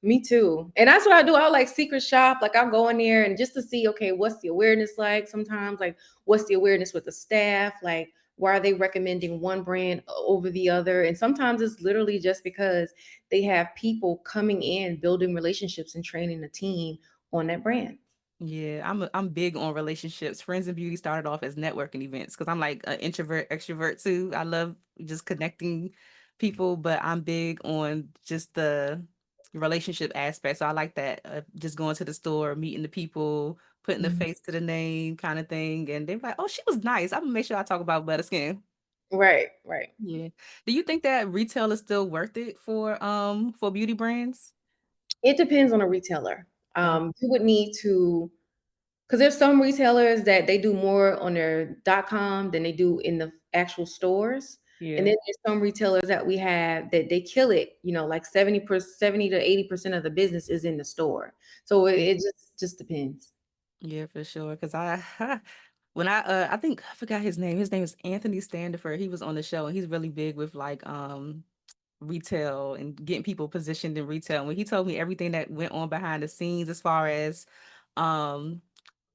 Speaker 3: Me too. And that's what I do. I'll like secret shop. Like I'll go in there and just to see, okay, what's the awareness like sometimes? Like, what's the awareness with the staff? Like, why are they recommending one brand over the other? And sometimes it's literally just because they have people coming in, building relationships and training the team on that brand.
Speaker 2: Yeah, I'm big on relationships. Friends and Beauty started off as networking events because I'm like an introvert, extrovert too. I love just connecting people, but I'm big on just the relationship aspect. So I like that, just going to the store, meeting the people, putting the
Speaker 3: Mhm.
Speaker 2: face to the name kind of thing. And they're like, oh, she was nice. I'm gonna make sure I talk about Buttah Skin.
Speaker 3: Right, right.
Speaker 2: Yeah. Do you think that retail is still worth it for beauty brands?
Speaker 3: It depends on a retailer.
Speaker 2: Uh,
Speaker 3: You would need to, because there's some retailers that they do more on their .com than they do in the actual stores. And
Speaker 2: yeah.
Speaker 3: then there's some retailers that we have that they kill it, like 70 to 80% of the business is in the store. So it just depends.
Speaker 2: Yeah, for sure. Cause I when I think I forgot his name. His name is Anthony Standifer. He was on the show and he's really big with like retail and getting people positioned in retail. And when he told me everything that went on behind the scenes as far as um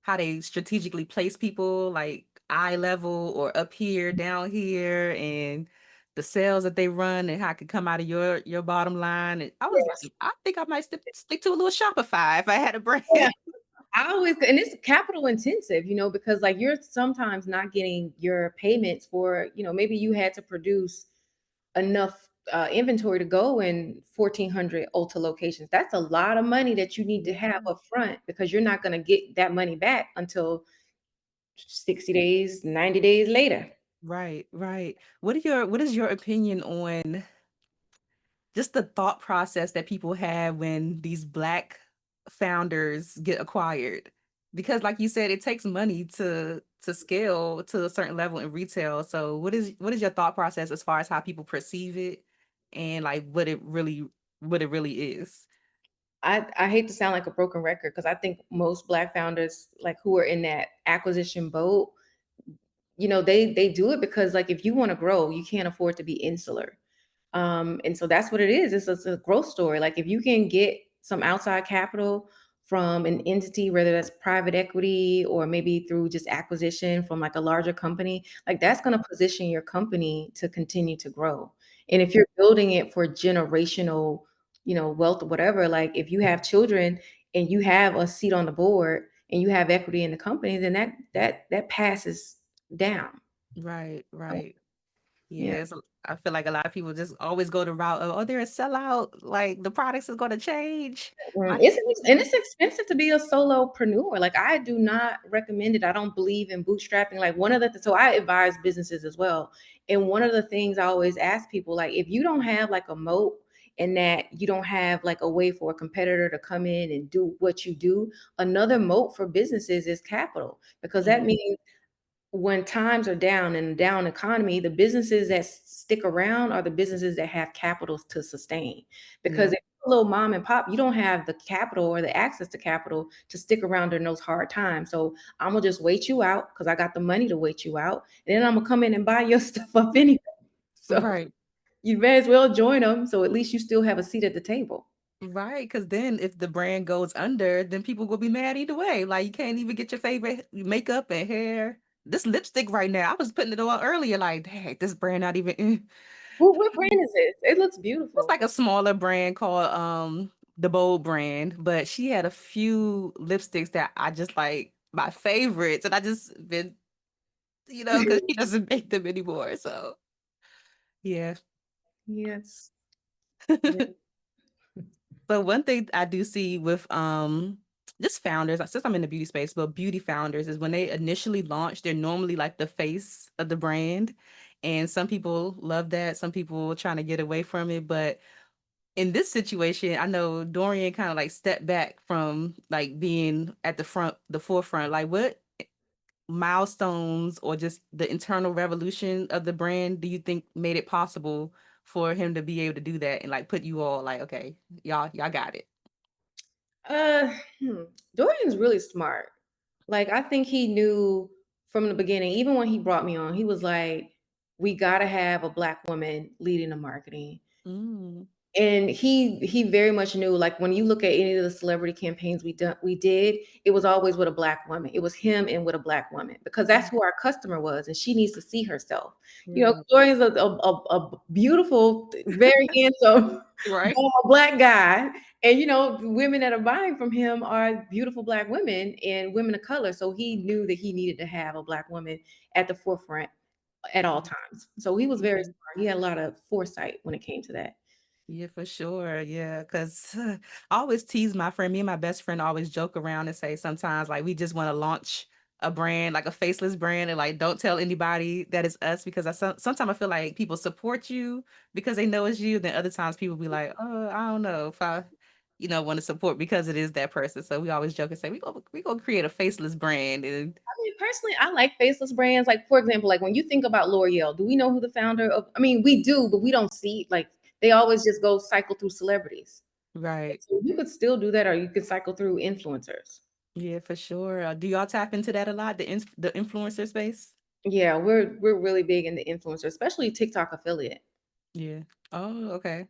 Speaker 2: how they strategically place people like eye level or up here, down here, and the sales that they run and how it could come out of your bottom line. And I was
Speaker 3: Yes.
Speaker 2: like, I think I might stick to a little Shopify if I had a brand.
Speaker 3: Yeah. I always, and it's capital intensive, because like you're sometimes not getting your payments for, maybe you had to produce enough inventory to go in 1,400 Ulta locations. That's a lot of money that you need to have
Speaker 2: Yeah.
Speaker 3: up front because you're not going to get that money back until 60 days, 90 days later.
Speaker 2: Right, right. What is your opinion on just the thought process that people have when these black founders get acquired? Because like you said, it takes money to scale to a certain level in retail. So what is your thought process as far as how people perceive it and like what it really is?
Speaker 3: I hate to sound like a broken record because I think most Black founders, like who are in that acquisition boat, they do it because like if you want to grow, you can't afford to be insular. And so that's what it is. It's a growth story. Like if you can get some outside capital from an entity, whether that's private equity or maybe through just acquisition from like a larger company, like that's going to position your company to continue to grow. And if you're building it for generational, wealth or whatever, like if you have children and you have a seat on the board and you have equity in the company, then that passes down.
Speaker 2: Right,
Speaker 3: So,
Speaker 2: right.
Speaker 3: yeah.
Speaker 2: Yes, I feel like a lot of people just always go the route of, oh, they're a sellout, like the products is going to change. My
Speaker 3: It's expensive to be a solopreneur. Like I do not recommend it. I don't believe in bootstrapping. Like so I advise businesses as well. And one of the things I always ask people, like if you don't have like a moat and that you don't have like a way for a competitor to come in and do what you do, another moat for businesses is capital because that
Speaker 2: Mhm.
Speaker 3: means when times are down in a down economy, the businesses that stick around are the businesses that have capitals to sustain. Because
Speaker 2: Yeah.
Speaker 3: if you're a little mom and pop, you don't have the capital or the access to capital to stick around during those hard times. So I'm gonna just wait you out because I got the money to wait you out, and then I'm gonna come in and buy your stuff up anyway. So
Speaker 2: Right.
Speaker 3: you may as well join them. So at least you still have a seat at the table.
Speaker 2: Right, because then if the brand goes under, then people will be mad either way. Like you can't even get your favorite makeup and hair. This lipstick right now, I was putting it on earlier. Like, hey, this brand not even.
Speaker 3: What brand is this? It looks
Speaker 2: It's
Speaker 3: beautiful.
Speaker 2: like a smaller brand called the Bold brand, but she had a few lipsticks that I just like my favorites, and I just been because she doesn't make them anymore. So yeah.
Speaker 3: Yes. Yeah.
Speaker 2: So one thing I do see with just founders, since I'm in the beauty space, but beauty founders is when they initially launch, they're normally like the face of the brand. And some people love that. Some people trying to get away from it. But in this situation, I know Dorian kind of like stepped back from like being at the forefront. Like what milestones or just the internal revolution of the brand do you think made it possible for him to be able to do that and like put you all like, okay, y'all got it.
Speaker 3: Uh, hmm. Dorian's really smart. Like I think he knew from the beginning, even when he brought me on, he was like, "We got to have a Black woman leading the marketing."
Speaker 2: Mm,
Speaker 3: And he very much knew, like when you look at any of the celebrity campaigns we did, it was always with a Black woman. It was him and with a Black woman because that's who our customer was, and she needs to see herself.
Speaker 2: right.
Speaker 3: Dorian's a beautiful, very handsome
Speaker 2: Right.
Speaker 3: Black guy, and women that are buying from him are beautiful Black women and women of color. So he knew that he needed to have a Black woman at the forefront at all times. So he was very
Speaker 2: Yeah.
Speaker 3: smart. He had a lot of foresight when it came to that.
Speaker 2: Yeah, for sure. Yeah, because I always tease my friend. Me and my best friend always joke around and say sometimes like we just want to launch a brand, like a faceless brand, and like don't tell anybody that it's us because sometimes I feel like people support you because they know it's you. Then other times people be like, oh, I don't know if I, want to support because it is that person. So we always joke and say we gonna create a faceless brand and
Speaker 3: I mean, personally, I like faceless brands. Like, for example, like when you think about L'Oreal, do we know who the founder of? I mean, we do, but we don't see like they always just go cycle through celebrities.
Speaker 2: right.
Speaker 3: So you could still do that, or you could cycle through influencers.
Speaker 2: Yeah, for sure. Do y'all tap into that a lot, the influencer space?
Speaker 3: Yeah, we're really big in the influencer, especially TikTok affiliate.
Speaker 2: Yeah. Oh, okay.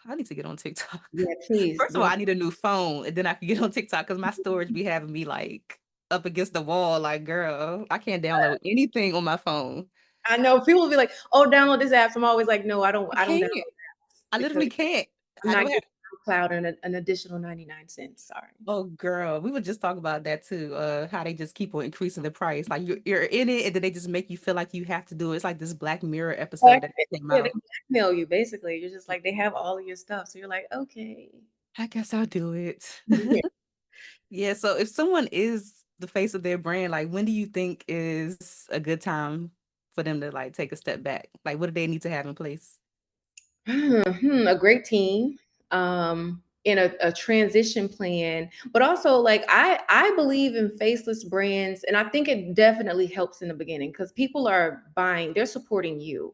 Speaker 2: I need to get on TikTok.
Speaker 3: Yeah, please.
Speaker 2: First of all, I need a new phone, and then I can get on TikTok because my storage be having me like up against the wall. Like, girl, I can't download anything on my phone.
Speaker 3: I know people will be like, "Oh, download this app." So I'm always like, "No,
Speaker 2: I
Speaker 3: I don't
Speaker 2: can't.
Speaker 3: download apps
Speaker 2: I
Speaker 3: because
Speaker 2: literally can't.
Speaker 3: I'm
Speaker 2: I
Speaker 3: not
Speaker 2: don't have.
Speaker 3: getting cloud and an additional 99 cents." Sorry.
Speaker 2: Oh, girl, we would just talk about that too. How they just keep on increasing the price. Like you're in it, and then they just make you feel like you have to do it. It's like this Black Mirror
Speaker 3: Black-
Speaker 2: episode that came
Speaker 3: Yeah, they
Speaker 2: out.
Speaker 3: blackmail you basically. You're just like they have all of your stuff, so you're like, okay.
Speaker 2: I guess I'll do it.
Speaker 3: Yeah.
Speaker 2: Yeah, so if someone is the face of their brand, like when do you think is a good time for them to like take a step back? Like what do they need to have in place?
Speaker 3: A great team, in a transition plan, but also like I believe in faceless brands, and I think it definitely helps in the beginning because people are buying, they're supporting you.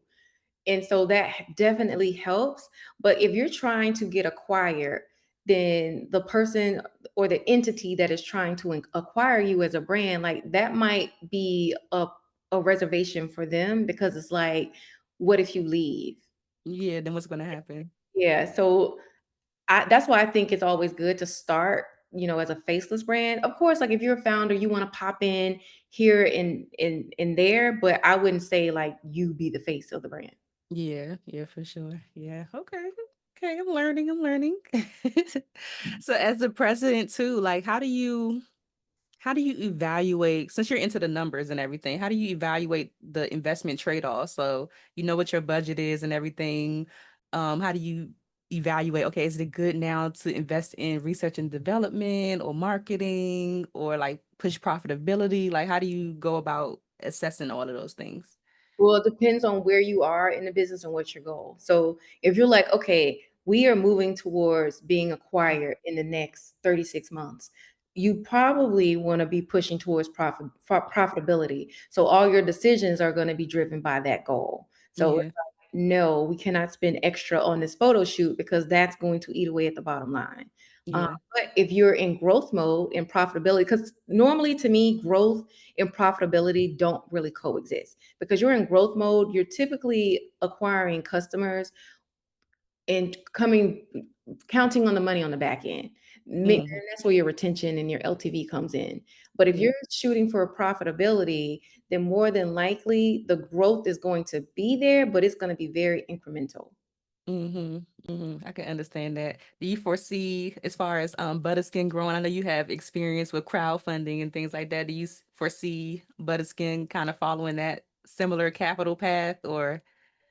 Speaker 3: And so that definitely helps. But if you're trying to get acquired, then the person or the entity that is trying to acquire you as a brand, like that might be a reservation for them because it's like, what if you leave?
Speaker 2: Yeah, then what's gonna happen?
Speaker 3: Yeah. So that's why I think it's always good to start, as a faceless brand. Of course, like if you're a founder, you want to pop in here and there, but I wouldn't say like you be the face of the brand.
Speaker 2: Yeah, yeah, for sure. Yeah. Okay. Okay, I'm learning. I'm learning. So as the president too, like how do you evaluate since you're into the numbers and everything, how do you evaluate the investment trade-off? So you know what your budget is and everything. How do you evaluate, okay, is it good now to invest in research and development or marketing or like push profitability? Like how do you go about assessing all of those things?
Speaker 3: Well, it depends on where you are in the business and what's your goal. So if you're like, okay, we are moving towards being acquired in the next 36 months, you probably want to be pushing towards profitability. So all your decisions are going to be driven by that goal. So it's
Speaker 2: Yeah.
Speaker 3: like, no, we cannot spend extra on this photo shoot because that's going to eat away at the bottom line.
Speaker 2: Yeah.
Speaker 3: But if you're in growth mode and profitability, because normally to me, growth and profitability don't really coexist because you're in growth mode, you're typically acquiring customers and counting on the money on the back end. And
Speaker 2: Mhm.
Speaker 3: that's where your retention and your LTV comes in. But if
Speaker 2: Yeah.
Speaker 3: you're shooting for profitability, then more than likely the growth is going to be there, but it's going to be very incremental.
Speaker 2: Mhm, mhm. I can understand that. Do you foresee, as far as Butter Skin growing? I know you have experience with crowdfunding and things like that. Do you foresee Butter Skin kind of following that similar capital path, or?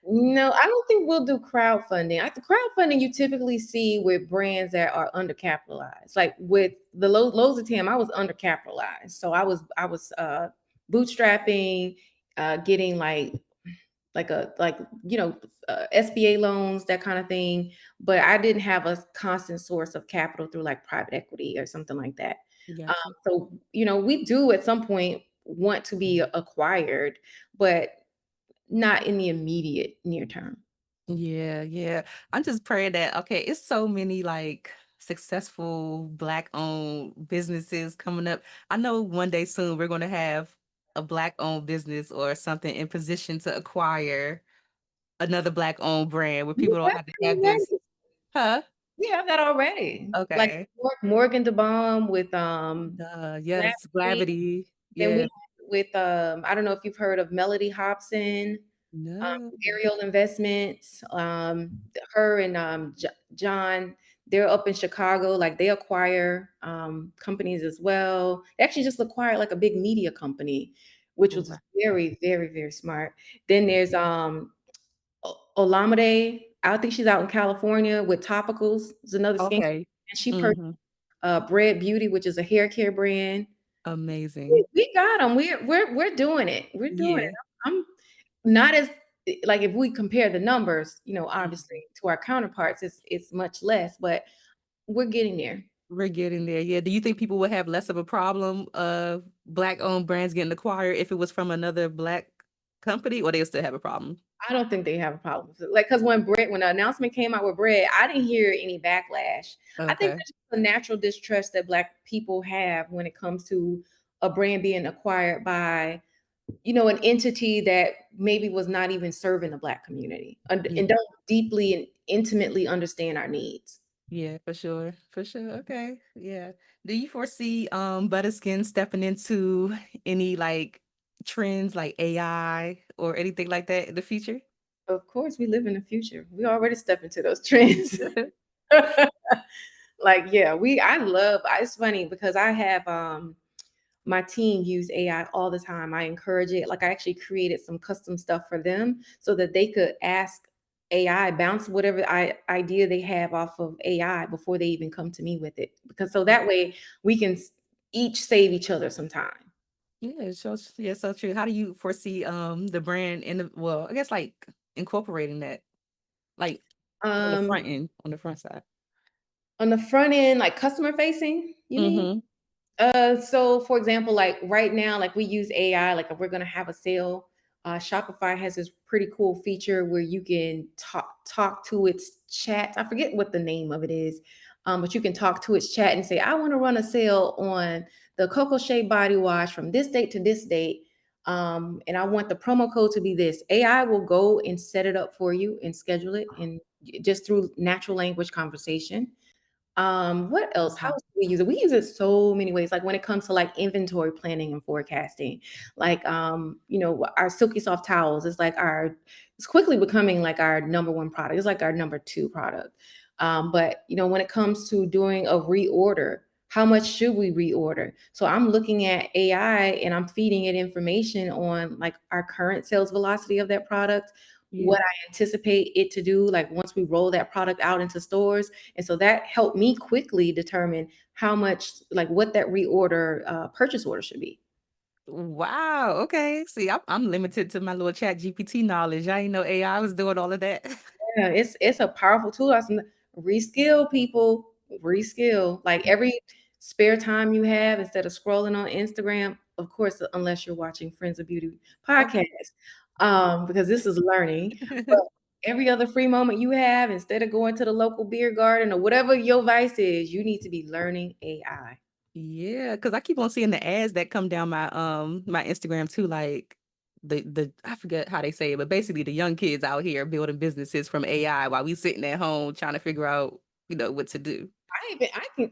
Speaker 3: No, I don't think we'll do crowdfunding. The crowdfunding you typically see with brands that are undercapitalized. Like with the Lowe's of Tam, I was undercapitalized, so I was bootstrapping, getting SBA loans, that kind of thing. But I didn't have a constant source of capital through like private equity or something like that. Um,
Speaker 2: Gotcha.
Speaker 3: so we do at some point want to be acquired, but not in the immediate near term.
Speaker 2: Yeah, yeah. I'm just praying that, okay, it's so many like successful Black owned businesses coming up. I know one day soon we're going to have a Black owned business or something in position to acquire another Black owned brand where
Speaker 3: We
Speaker 2: people don't
Speaker 3: have
Speaker 2: have to
Speaker 3: that
Speaker 2: have this.
Speaker 3: already.
Speaker 2: Huh?
Speaker 3: We have that already. Like
Speaker 2: Okay.
Speaker 3: Morgan DeBaum with
Speaker 2: Yes,
Speaker 3: Gravity.
Speaker 2: gravity.
Speaker 3: Then we
Speaker 2: Yeah.
Speaker 3: have with I don't know if you've heard of Melody Hobson,
Speaker 2: No.
Speaker 3: Ariel Investments. Her and John, they're up in Chicago. Like they acquire companies as well. They actually just acquired like a big media company, which
Speaker 2: Oh,
Speaker 3: was
Speaker 2: wow.
Speaker 3: very, very, very smart. Then there's Olamide. I think she's out in California with Topicals. It's another skin,
Speaker 2: Okay.
Speaker 3: and she purchased
Speaker 2: Mm-hmm.
Speaker 3: Bread Beauty, which is a hair care brand.
Speaker 2: Amazing.
Speaker 3: We got them. We're doing it. We're doing
Speaker 2: Yeah.
Speaker 3: it. I'm not as like if we compare the numbers, obviously
Speaker 2: Mhm.
Speaker 3: to our counterparts, it's much less, but we're getting there.
Speaker 2: We're getting there. Yeah. Do you think people would have less of a problem of Black-owned brands getting acquired if it was from another Black company, or they still have a problem?
Speaker 3: I don't think they have a problem with it. Like, because when the announcement came out with bread, I didn't hear any backlash. I think
Speaker 2: Okay.
Speaker 3: that's just a natural distrust that Black people have when it comes to a brand being acquired by, an entity that maybe was not even serving the Black community
Speaker 2: Yeah.
Speaker 3: and don't deeply and intimately understand our needs.
Speaker 2: Yeah, for sure. For sure. Okay. Yeah. Do you foresee Butter Skin stepping into any like trends like AI or anything like that in the future?
Speaker 3: Of course, we live in the future. We already step into those trends. Like, yeah, it's funny because I have my team use AI all the time. I encourage it. Like I actually created some custom stuff for them so that they could ask AI, bounce whatever idea they have off of AI before they even come to me with it. Because so that way we can each save each other some time.
Speaker 2: Yeah, so yeah, so true. How do you foresee the brand in the well, I guess like incorporating that like on the
Speaker 3: Um,
Speaker 2: front end, on the front side?
Speaker 3: on the front end, like customer facing, you mean?
Speaker 2: Mm-hmm.
Speaker 3: So for example, like right now, like we use AI, like if we're gonna have a sale, Shopify has this pretty cool feature where you can talk to its chat. I forget what the name of it is, but you can talk to its chat and say, I want to run a sale on the Coco Shea body wash from this date to this date. And I want the promo code to be this. AI will go and set it up for you and schedule it and just through natural language conversation. What else? How
Speaker 2: Wow.
Speaker 3: else do we use it? We use it so many ways. Like when it comes to like inventory planning and forecasting, like our silky soft towels is like it's quickly becoming like our number one product. It's like our number two product. But when it comes to doing a reorder, how much should we reorder? So I'm looking at AI and I'm feeding it information on like our current sales velocity of that product,
Speaker 2: Yeah.
Speaker 3: what I anticipate it to do, like once we roll that product out into stores, and so that helped me quickly determine how much, like what that reorder purchase order should be.
Speaker 2: Wow. Okay. See, I'm limited to my little chat GPT knowledge. I didn't know AI was doing all of that.
Speaker 3: Yeah, it's a powerful tool. Reskill people, reskill. Like every spare time you have, instead of scrolling on Instagram, of course, unless you're watching Friends of Beauty podcast,
Speaker 2: Okay.
Speaker 3: because this is learning. But every other free moment you have, instead of going to the local beer garden or whatever your vice is, you need to be learning AI.
Speaker 2: Yeah, because I keep on seeing the ads that come down my Instagram too, like the I forget how they say it, but basically the young kids out here building businesses from AI while we sitting at home trying to figure out, what to do.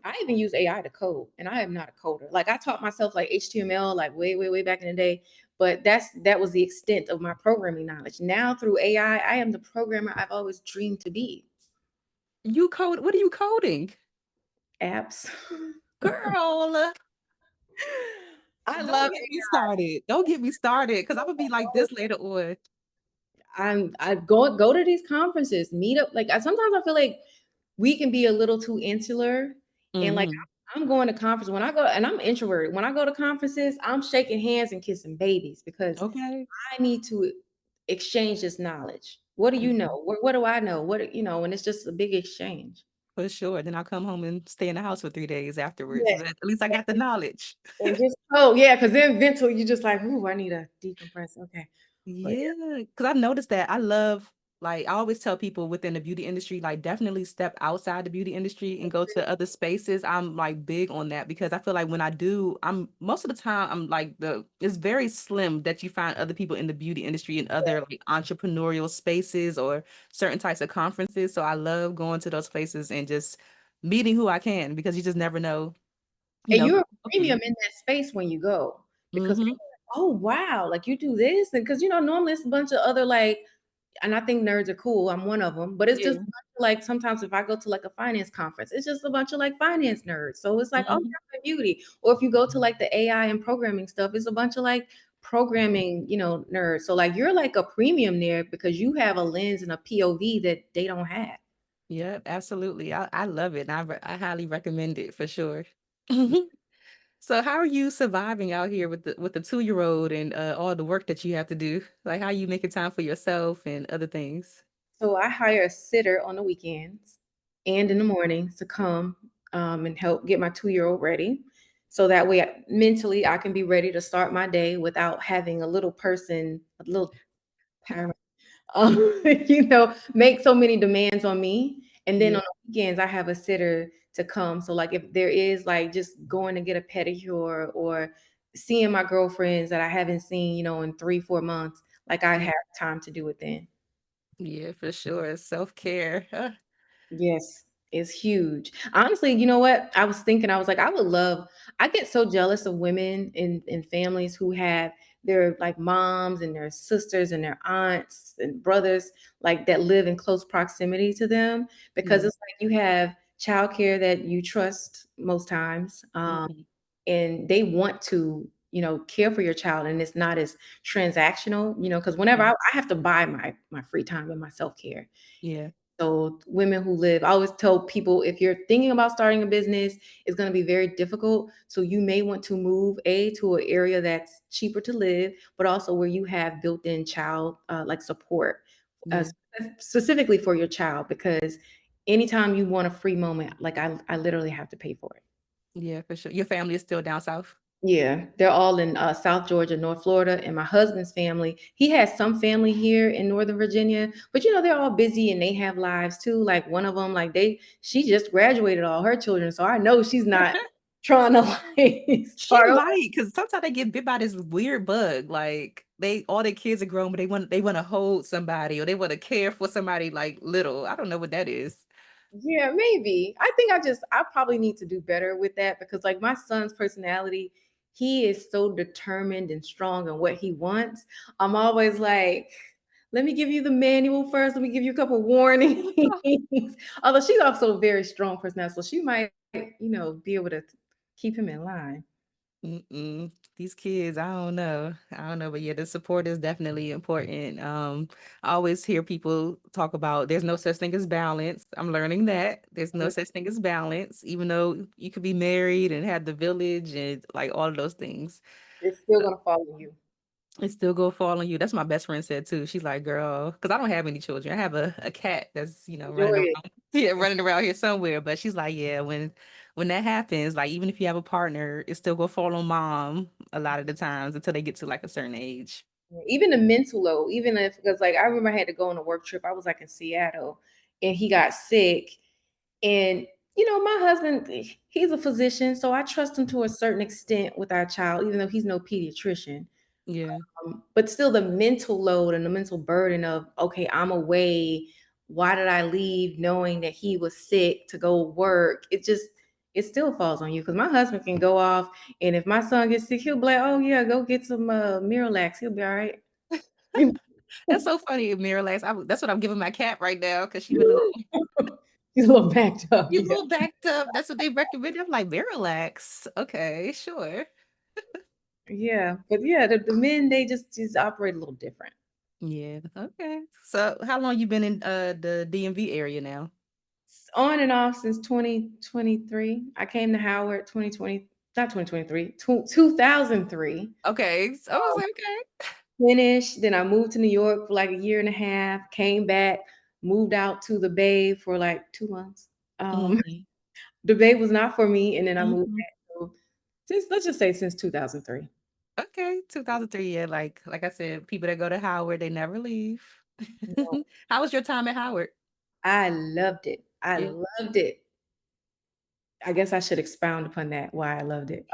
Speaker 3: I even use AI to code, and I am not a coder. Like I taught myself like HTML like way back in the day, but that was the extent of my programming knowledge. Now through AI, I am the programmer I've always dreamed to be.
Speaker 2: You code, what are you coding?
Speaker 3: Apps.
Speaker 2: Girl,
Speaker 3: I
Speaker 2: don't
Speaker 3: love
Speaker 2: get me started. Don't get me started because I'm gonna be like
Speaker 3: AI.
Speaker 2: this later on.
Speaker 3: I go to these conferences, meet up. Like sometimes I feel like we can be a little too insular, and like
Speaker 2: Hmm.
Speaker 3: I'm going to conference when I go, and I'm introverted. When I go to conferences, I'm shaking hands and kissing babies because
Speaker 2: Okay.
Speaker 3: I need to exchange this knowledge. What do you know?
Speaker 2: Mhm.
Speaker 3: What do I know? And it's just a big exchange.
Speaker 2: For sure. Then I'll come home and stay in the house for 3 days afterwards.
Speaker 3: Yeah.
Speaker 2: But at least I got the knowledge.
Speaker 3: And just oh yeah, because then mental, you just like, ooh, I need to decompress. Okay. But
Speaker 2: Yeah, because I've noticed that I love like I always tell people within the beauty industry, like definitely step outside the beauty industry and go to other spaces. I'm like big on that because I feel like when I do, I'm most of the time I'm like it's very slim that you find other people in the beauty industry and other like entrepreneurial spaces or certain types of conferences. So I love going to those places and just meeting who I can because you just never know,
Speaker 3: and
Speaker 2: who
Speaker 3: you're a
Speaker 2: can help
Speaker 3: premium
Speaker 2: you.
Speaker 3: in that space when you go because
Speaker 2: Hmm.
Speaker 3: people are like, oh wow, like you do this, and because normally it's a bunch of other like, and I think nerds are cool. I'm one of them, but it's just
Speaker 2: Yeah.
Speaker 3: a bunch of, like sometimes if I go to like a finance conference, it's just a bunch of like finance nerds. So it's like, oh,
Speaker 2: Hmm.
Speaker 3: that's my beauty. Or if you go to like the AI and programming stuff, it's a bunch of like programming, nerd. So like you're like a premium there because you have a lens and a POV that they don't have.
Speaker 2: Yeah, absolutely. I love it. And I highly recommend it for sure. So how are you surviving out here with the 2-year-old and all the work that you have to do? Like how are you making time for yourself and other things?
Speaker 3: So I hire a sitter on the weekends and in the mornings to come and help get my 2-year old ready. So that way, mentally, I can be ready to start my day without having a little person, a little parent, make so many demands on me. And then
Speaker 2: Yeah.
Speaker 3: on the weekends, I have a sitter to come. So, like, if there is like just going to get a pedicure or seeing my girlfriends that I haven't seen, in 3, 4 months, like I
Speaker 2: Yeah,
Speaker 3: have time to do it then.
Speaker 2: yeah, for sure. Self-care.
Speaker 3: Yes, it's huge. Honestly, you know what? I was thinking, I was like, I get so jealous of women in families who have their like moms and their sisters and their aunts and brothers like that live in close proximity to them because
Speaker 2: Yeah.
Speaker 3: it's like you have childcare that you trust most times.
Speaker 2: Mhm.
Speaker 3: And they want to, care for your child and it's not as transactional, because whenever
Speaker 2: Yeah.
Speaker 3: I have to buy my free time and my self-care.
Speaker 2: Yeah.
Speaker 3: So women who live, I always tell people if you're thinking about starting a business, it's going to be very difficult. So you may want to move to an area that's cheaper to live, but also where you have built-in child like support, uh,
Speaker 2: Yeah.
Speaker 3: specifically for your child, because anytime you want a free moment, like I literally have to pay for it.
Speaker 2: Yeah, for sure. Your family is still down south?
Speaker 3: Yeah, they're all in South Georgia, North Florida, and my husband's family. He has some family here in Northern Virginia, but they're all busy and they have lives too. Like one of them, like she just graduated all her children, so I know she's not trying to like
Speaker 2: She
Speaker 3: start over.
Speaker 2: might, because sometimes they get bit by this weird bug. Like all their kids are grown, but they want to hold somebody or they want to care for somebody like little. I don't know what that is.
Speaker 3: Yeah, maybe. I think I probably need to do better with that because like my son's personality, he is so determined and strong on what he wants. I'm always like, let me give you the manual first. Let me give you a couple warnings. Although she's also a very strong personality, so she might, be able to keep him in line.
Speaker 2: Mm-mm. These kids, I don't know. I don't know, but yeah, the support is definitely important. I always hear people talk about there's no such thing as balance. I'm learning that there's no such thing as balance, even though you could be married and have the village and like all of those things.
Speaker 3: It's still gonna follow you.
Speaker 2: It still go fall on you. That's what my best friend said too. She's like, girl, because I don't have any children. I have a cat that's,
Speaker 3: Enjoy
Speaker 2: running around.
Speaker 3: it.
Speaker 2: Yeah, running around here somewhere. But she's like, yeah, when that happens, like even if you have a partner, it still gonna fall on mom a lot of the times until they get to like a certain age.
Speaker 3: Even the mental load, even if because like I remember I had to go on a work trip. I was like in Seattle and he got sick. And my husband, he's a physician, so I trust him to a certain extent with our child, even though he's no pediatrician.
Speaker 2: Yeah.
Speaker 3: But still the mental load and the mental burden of, okay, I'm away. Why did I leave knowing that he was sick to go work? It still falls on you because my husband can go off and if my son gets sick, he'll be like, oh yeah, go get some Miralax. He'll be all right.
Speaker 2: That's so funny, Miralax. That's what I'm giving my cat right now because she been a little,
Speaker 3: He's a little backed up.
Speaker 2: you a
Speaker 3: Yeah.
Speaker 2: little backed up. That's what they recommend. I'm like, Miralax. Okay, sure.
Speaker 3: Yeah. But yeah, the men, they just operate a little different.
Speaker 2: Yeah. Okay. So how long you been in the DMV area now?
Speaker 3: On and off since 2023. I came to Howard 2020, not 2023, 2003.
Speaker 2: Okay. So I was like, okay.
Speaker 3: Finished. Then I moved to New York for like a year and a half, came back, moved out to the Bay for like 2 months.
Speaker 2: Mhm.
Speaker 3: The Bay was not for me. And then I moved
Speaker 2: Mhm.
Speaker 3: back. So let's just say since 2003.
Speaker 2: Okay, 2003, yeah, like I said, people that go to Howard, they never leave.
Speaker 3: No,
Speaker 2: How was your time at Howard?
Speaker 3: I loved it. I
Speaker 2: Yeah.
Speaker 3: loved it. I guess I should expound upon that, why I loved it.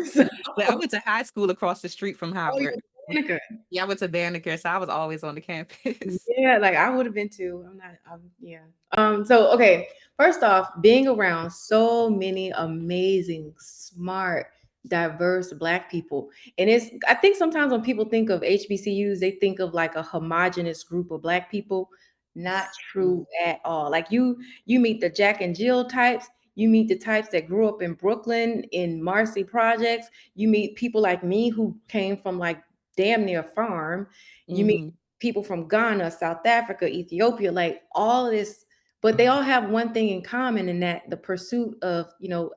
Speaker 3: So,
Speaker 2: But I went to high school across the street from
Speaker 3: oh,
Speaker 2: Howard.
Speaker 3: you're Danica.
Speaker 2: Yeah, I went to Banneker, so I was always on the campus.
Speaker 3: Yeah, like I would have been too. I'm not, yeah. So okay, first off, being around so many amazing, smart, diverse black people. And I think sometimes when people think of HBCUs, they think of like a homogenous group of black people. Not true at all. Like you meet the Jack and Jill types, you meet the types that grew up in Brooklyn in Marcy projects, you meet people like me who came from like damn near farm. You meet
Speaker 2: Mhm.
Speaker 3: people from Ghana, South Africa, Ethiopia, like all this, but they all have one thing in common, in that the pursuit of,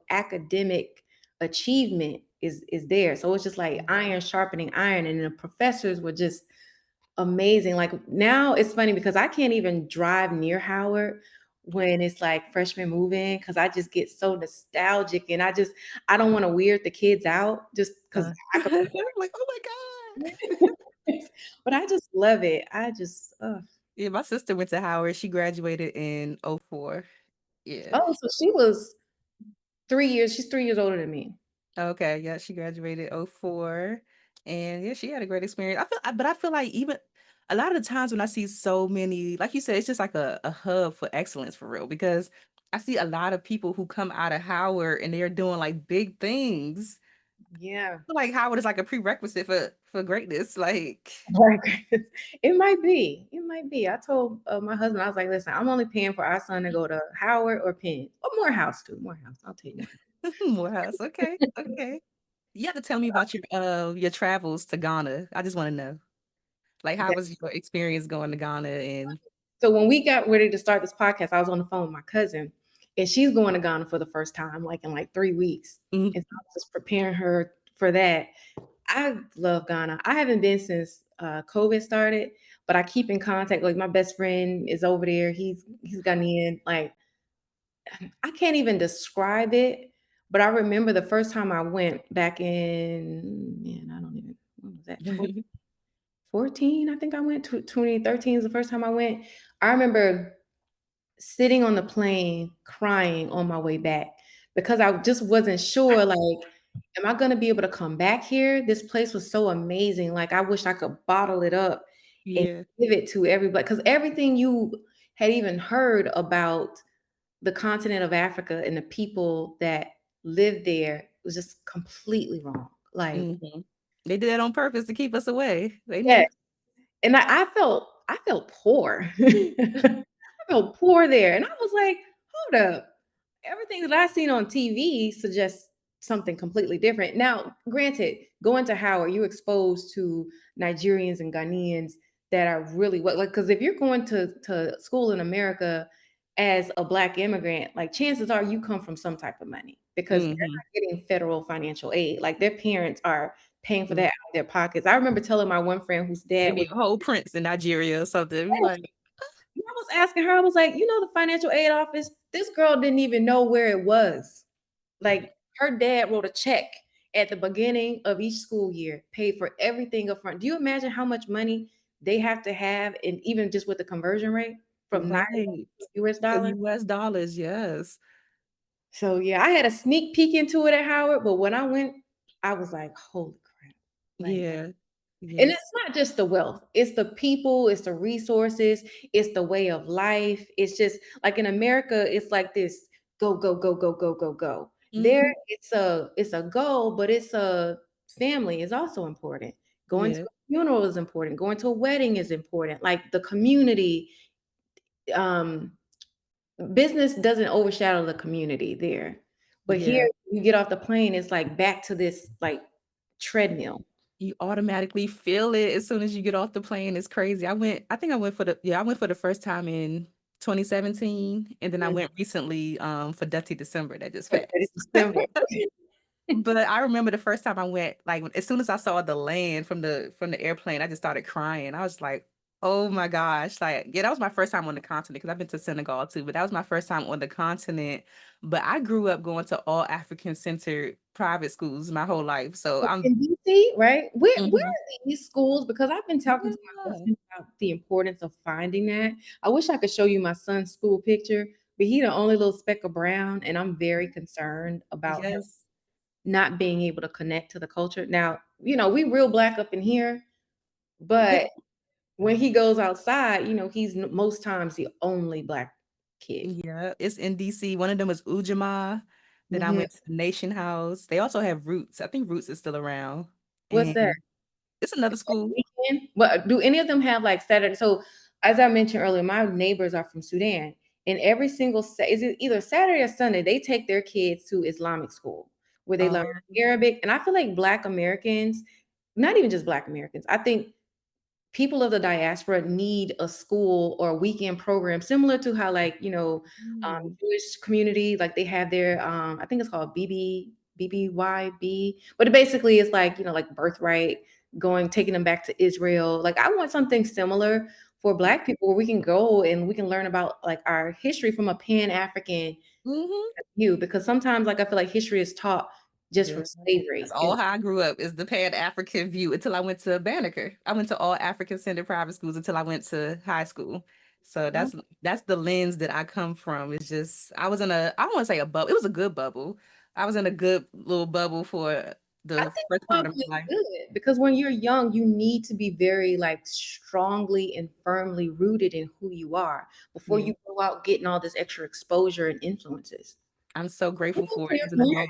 Speaker 3: academic achievement is there. So it's just like iron sharpening iron, and the professors were just amazing. Like now it's funny because I can't even drive near Howard when it's like freshmen moving, because I just get so nostalgic, and I don't want to weird the kids out just because I could.
Speaker 2: Like, oh my god.
Speaker 3: But I just love it.
Speaker 2: Yeah, my sister went to Howard. She graduated in '04. Yeah.
Speaker 3: Oh, so she was 3 years. She's 3 years older than me.
Speaker 2: Okay, yeah, she graduated '04, and yeah, she had a great experience. But I feel like even a lot of the times when I see so many, like you said, it's just like a hub for excellence for real. Because I see a lot of people who come out of Howard and they're doing like big things.
Speaker 3: Yeah.
Speaker 2: I feel like Howard is like a prerequisite for greatness. Like,
Speaker 3: Like, it might be. It might be. I told my husband, I was like, listen, I'm only paying for our son to go to Howard or Penn or Morehouse too. Morehouse. I'll take more.
Speaker 2: Morehouse. Okay, okay. You have to tell me about your travels to Ghana. I just want to know. Like, how was your experience going to Ghana and
Speaker 3: So when we got ready to start this podcast, I was on the phone with my cousin, and she's going to Ghana for the first time, like in like 3 weeks.
Speaker 2: mm,
Speaker 3: And so I was just preparing her for that. I love Ghana. I haven't been since COVID started, but I keep in contact. Like my best friend is over there. He's Ghanaian. Like I can't even describe it, but I remember the first time I went back in, man, I don't even, when was that? 2014, I think I went to 2013 is the first time I went. I remember sitting on the plane crying on my way back because I just wasn't sure, like, am I going to be able to come back here? This place was so amazing. Like I wish I could bottle it up and
Speaker 2: yeah,
Speaker 3: give it to everybody, because everything you had even heard about the continent of Africa and the people that live there was just completely wrong. Like,
Speaker 2: mhm. They did that on purpose to keep us away. They
Speaker 3: yeah.
Speaker 2: knew.
Speaker 3: And I felt poor. I felt poor there. And I was like, hold up. Everything that I seen on TV suggests something completely different. Now, granted, going to Howard, you're exposed to Nigerians and Ghanaians that are really what, like, because if you're going to school in America as a Black immigrant, like chances are you come from some type of money, because they're
Speaker 2: Mhm.
Speaker 3: not getting federal financial aid. Like their parents are paying for that
Speaker 2: Mm.
Speaker 3: out of their pockets. I remember telling my one friend whose dad
Speaker 2: Maybe
Speaker 3: was,
Speaker 2: a whole prince in Nigeria or something. Be like,
Speaker 3: I was asking her, I was like, the financial aid office, this girl didn't even know where it was. Like her dad wrote a check at the beginning of each school year, paid for everything up front. Do you imagine how much money they have to have, and even just with the conversion rate from Naira
Speaker 2: right.
Speaker 3: to US
Speaker 2: To
Speaker 3: dollar?
Speaker 2: US dollars, yes.
Speaker 3: So yeah, I had a sneak peek into it at Howard, but when I went, I was like, holy crap. Like,
Speaker 2: Yeah.
Speaker 3: and it's
Speaker 2: Yes.
Speaker 3: not just the wealth, it's the people, it's the resources, it's the way of life. It's just like in America, it's like this go, go, go, go, go, go, go. There,
Speaker 2: Mhm.
Speaker 3: it's a goal, but it's a family is also important. Going to
Speaker 2: Yeah.
Speaker 3: a funeral is important. Going to a wedding is important. Like the community, um, business doesn't overshadow the community there. But here,
Speaker 2: Yeah.
Speaker 3: you get off the plane, it's like back to this like treadmill.
Speaker 2: You automatically feel it as soon as you get off the plane. It's crazy. I think I went for the first time in 2017, and then I went recently for Dirty December that just
Speaker 3: But it's
Speaker 2: passed.
Speaker 3: December.
Speaker 2: But I remember the first time I went, like as soon as I saw the land from the airplane, I just started crying. I was like, "Oh my gosh!" Like, yeah, that was my first time on the continent because I've been to Senegal too, but that was my first time on the continent. But I grew up going to all African centered private schools my whole life, so I'm.
Speaker 3: In DC, right? Where
Speaker 2: Mhm.
Speaker 3: are these schools? Because I've been talking to my
Speaker 2: Yeah.
Speaker 3: husband about the importance of finding that. I wish I could show you my son's school picture, but he the only little speck of brown, and I'm very concerned about him
Speaker 2: Yes.
Speaker 3: not being able to connect to the culture. Now, we real Black up in here, but when he goes outside, he's most times the only Black kid.
Speaker 2: Yeah, it's in DC. One of them is Ujamaa. Then I
Speaker 3: Mhm.
Speaker 2: went to Nation House. They also have Roots. I think Roots is still around.
Speaker 3: What's that?
Speaker 2: And it's another school.
Speaker 3: Weekend? But do any of them have like Saturday? So as I mentioned earlier, my neighbors are from Sudan, and every single is it either Saturday or Sunday they take their kids to Islamic school where they learn
Speaker 2: Um,
Speaker 3: Arabic. And I feel like Black Americans, not even just Black Americans. I think people of the diaspora need a school or a weekend program similar to how, like,
Speaker 2: Mm.
Speaker 3: Jewish community, like they have their I think it's called BBYB, but it basically is like, like birthright, going taking them back to Israel. Like I want something similar for Black people where we can go and we can learn about like our history from a pan-African
Speaker 2: Mhm.
Speaker 3: view, because sometimes like I feel like history is taught just
Speaker 2: Yeah.
Speaker 3: from
Speaker 2: That's
Speaker 3: slavery.
Speaker 2: all how I grew up is the Pan-African view until I went to Banneker. I went to all African centered private schools until I went to high school. So that's the lens that I come from. It's just I was in a I don't want to say a bubble. It was a good bubble. I was in a good little bubble for
Speaker 3: I
Speaker 2: the
Speaker 3: think
Speaker 2: first part of
Speaker 3: bubble is
Speaker 2: my life.
Speaker 3: good because when you're young, you need to be very like strongly and firmly rooted in who you are before
Speaker 2: Yeah.
Speaker 3: you go out getting all this extra exposure and influences.
Speaker 2: I'm so
Speaker 3: Your
Speaker 2: grateful for it as an
Speaker 3: parents,
Speaker 2: adult.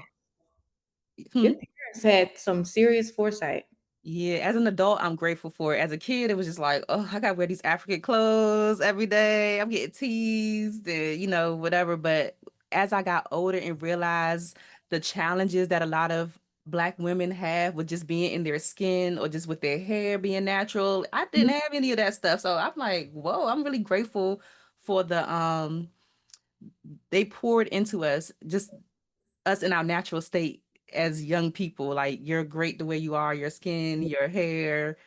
Speaker 3: your
Speaker 2: Hmm?
Speaker 3: parents had some serious foresight.
Speaker 2: Yeah, as an adult, I'm grateful for it. As a kid, it was just like, oh, I gotta wear these African clothes every day. I'm getting teased and, whatever. But as I got older and realized the challenges that a lot of Black women have with just being in their skin or just with their hair being natural, I didn't
Speaker 3: Mhm.
Speaker 2: have any of that stuff. So I'm like, whoa, I'm really grateful for they poured into us, just us in our natural state as young people. Like, you're great the way you are, your skin, your hair,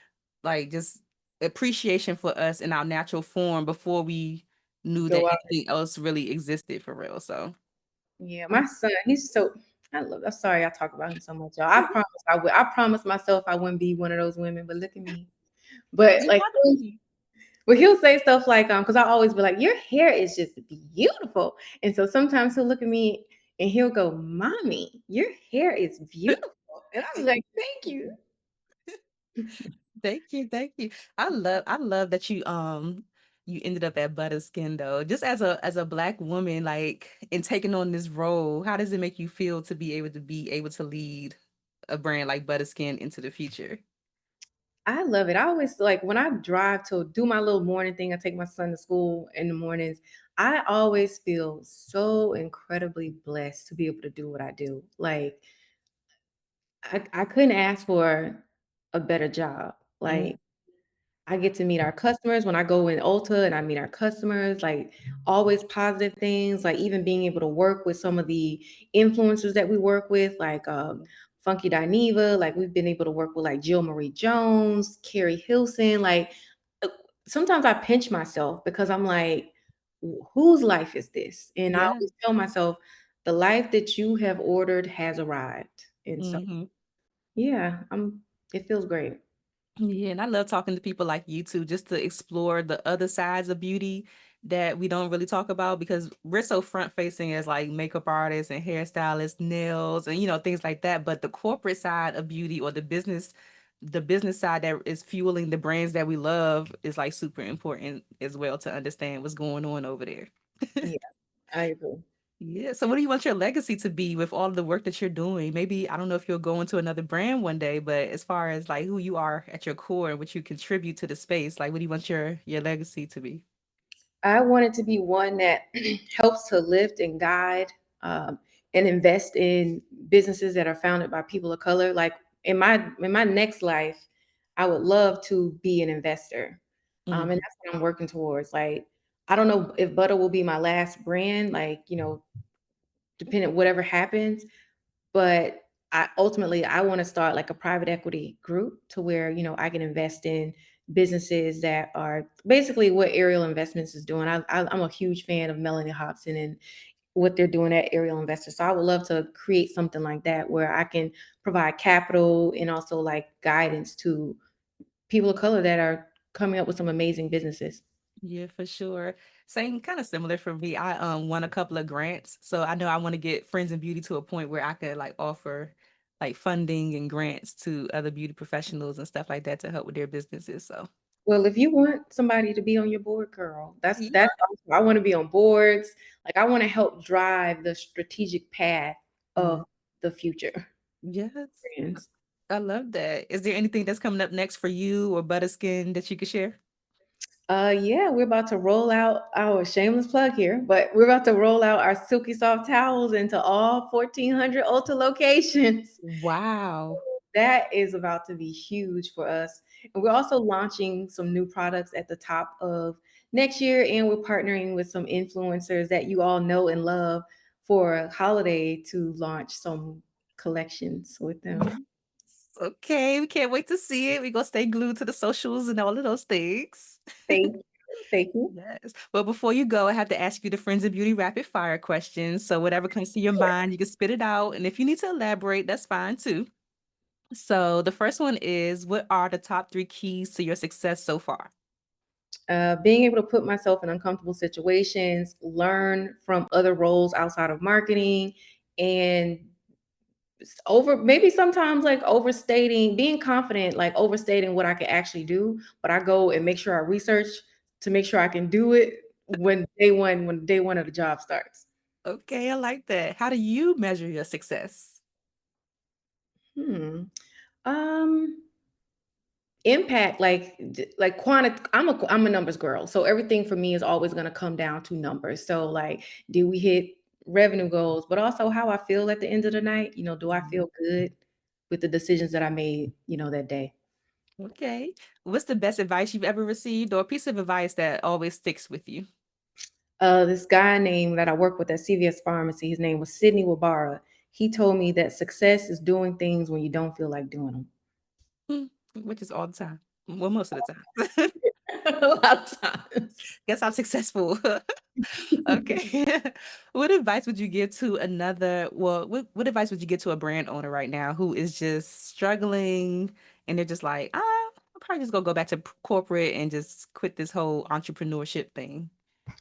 Speaker 2: like just appreciation for us in our natural form before we knew that
Speaker 3: Go out.
Speaker 2: anything else really existed for real. So
Speaker 3: Yeah,
Speaker 2: I'm
Speaker 3: my son, he's so I love. I'm sorry I talk about him so much, y'all. I promise I would. I promised myself I wouldn't be one of those women, but look at me. But
Speaker 2: you
Speaker 3: like,
Speaker 2: want to be.
Speaker 3: well, he'll say stuff like, because I always be like, your hair is just beautiful. And so sometimes he'll look at me and he'll go, Mommy, your hair is beautiful. And I'm like, thank you.
Speaker 2: Thank you, thank you. I love that you ended up at Butter Skin though. Just as a Black woman, like in taking on this role, how does it make you feel to be able to lead a brand like Butter Skin into the future?
Speaker 3: I love it. I always like when I drive to do my little morning thing, I take my son to school in the mornings. I always feel so incredibly blessed to be able to do what I do. Like, I couldn't ask for a better job.
Speaker 2: Mm,
Speaker 3: Like, I get to meet our customers when I go in Ulta and I meet our customers, like always positive things, like even being able to work with some of the influencers that we work with, like Funky Dineva, like we've been able to work with like Jill Marie Jones, Carrie Hilson. Like uh, sometimes I pinch myself because I'm like, whose life is this? And I
Speaker 2: yeah.
Speaker 3: always tell myself, the life that you have ordered has arrived. And so,
Speaker 2: Hmm.
Speaker 3: yeah, it feels great.
Speaker 2: Yeah, and I love talking to people like you too, just to explore the other sides of beauty that we don't really talk about because we're so front facing as like makeup artists and hairstylists, nails, and things like that. But the corporate side of beauty or the business side that is fueling the brands that we love is like super important as well to understand what's going on over there.
Speaker 3: Yeah, I agree.
Speaker 2: Yeah. So what do you want your legacy to be with all of the work that you're doing? Maybe I don't know if you'll go into another brand one day, but as far as like who you are at your core and what you contribute to the space, like what do you want your legacy to be?
Speaker 3: I want it to be one that helps to lift and guide um, and invest in businesses that are founded by people of color. Like in my next life, I would love to be an investor, and
Speaker 2: Mhm.
Speaker 3: that's what I'm working towards. Like I don't know if Butter will be my last brand. Like depending whatever happens, but I want to start like a private equity group to where I can invest in businesses that are basically what Ariel Investments is doing. I'm a huge fan of Melanie Hobson and what they're doing at Ariel Investors. So I would love to create something like that where I can provide capital and also like guidance to people of color that are coming up with some amazing businesses.
Speaker 2: Yeah, for sure. Same kind of similar for me. I won a couple of grants, so I know I want to get Friends in Beauty to a point where I could like offer like funding and grants to other beauty professionals and stuff like that to help with their businesses. So
Speaker 3: Well, if you want somebody to be on your board, girl, that's
Speaker 2: yeah.
Speaker 3: awesome. I want to be on boards. Like I want to help drive the strategic path
Speaker 2: Mm.
Speaker 3: of the future
Speaker 2: Yes.
Speaker 3: brands.
Speaker 2: I love that. Is there anything that's coming up next for you or Butterskin that you could share?
Speaker 3: Yeah, we're about to roll out our shameless plug here, but we're about to roll out our silky soft towels into all 1,400 Ulta locations.
Speaker 2: Wow.
Speaker 3: that is about to be huge for us. And we're also launching some new products at the top of next year. And we're partnering with some influencers that you all know and love for holiday to launch some collections with them.
Speaker 2: Okay, we can't wait to see it. We're gonna stay glued to the socials and all of those things.
Speaker 3: Thank you. Thank you.
Speaker 2: Yes. Well, before you go, I have to ask you the Friends of Beauty rapid fire questions. So whatever comes to your mind, you can spit it out. And if you need to elaborate, that's fine too. So the first one is, what are the top 3 keys to your success so far?
Speaker 3: Being able to put myself in uncomfortable situations, learn from other roles outside of marketing, and over maybe sometimes like overstating, being confident, like overstating what I can actually do. But I go and make sure I research to make sure I can do it when day one of the job starts.
Speaker 2: Okay, I like that. How do you measure your success?
Speaker 3: Hmm. Um. Impact, like quantity. I'm a numbers girl, so everything for me is always going to come down to numbers. So like, do we hit revenue goals, but also how I feel at the end of the night. Do I
Speaker 2: Mhm.
Speaker 3: feel good with the decisions that I made, that day?
Speaker 2: Okay. What's the best advice you've ever received or a piece of advice that always sticks with you?
Speaker 3: This guy named that I work with at CVS Pharmacy, his name was Sidney Wabara. He told me that success is doing things when you don't feel like doing them.
Speaker 2: Mm, which is all the time. Well, most of the time.
Speaker 3: A lot of times.
Speaker 2: Guess I'm successful. Okay. What advice would you give to what advice would you give to a brand owner right now who is just struggling and they're just like, I'm probably just gonna go back to corporate and just quit this whole entrepreneurship thing.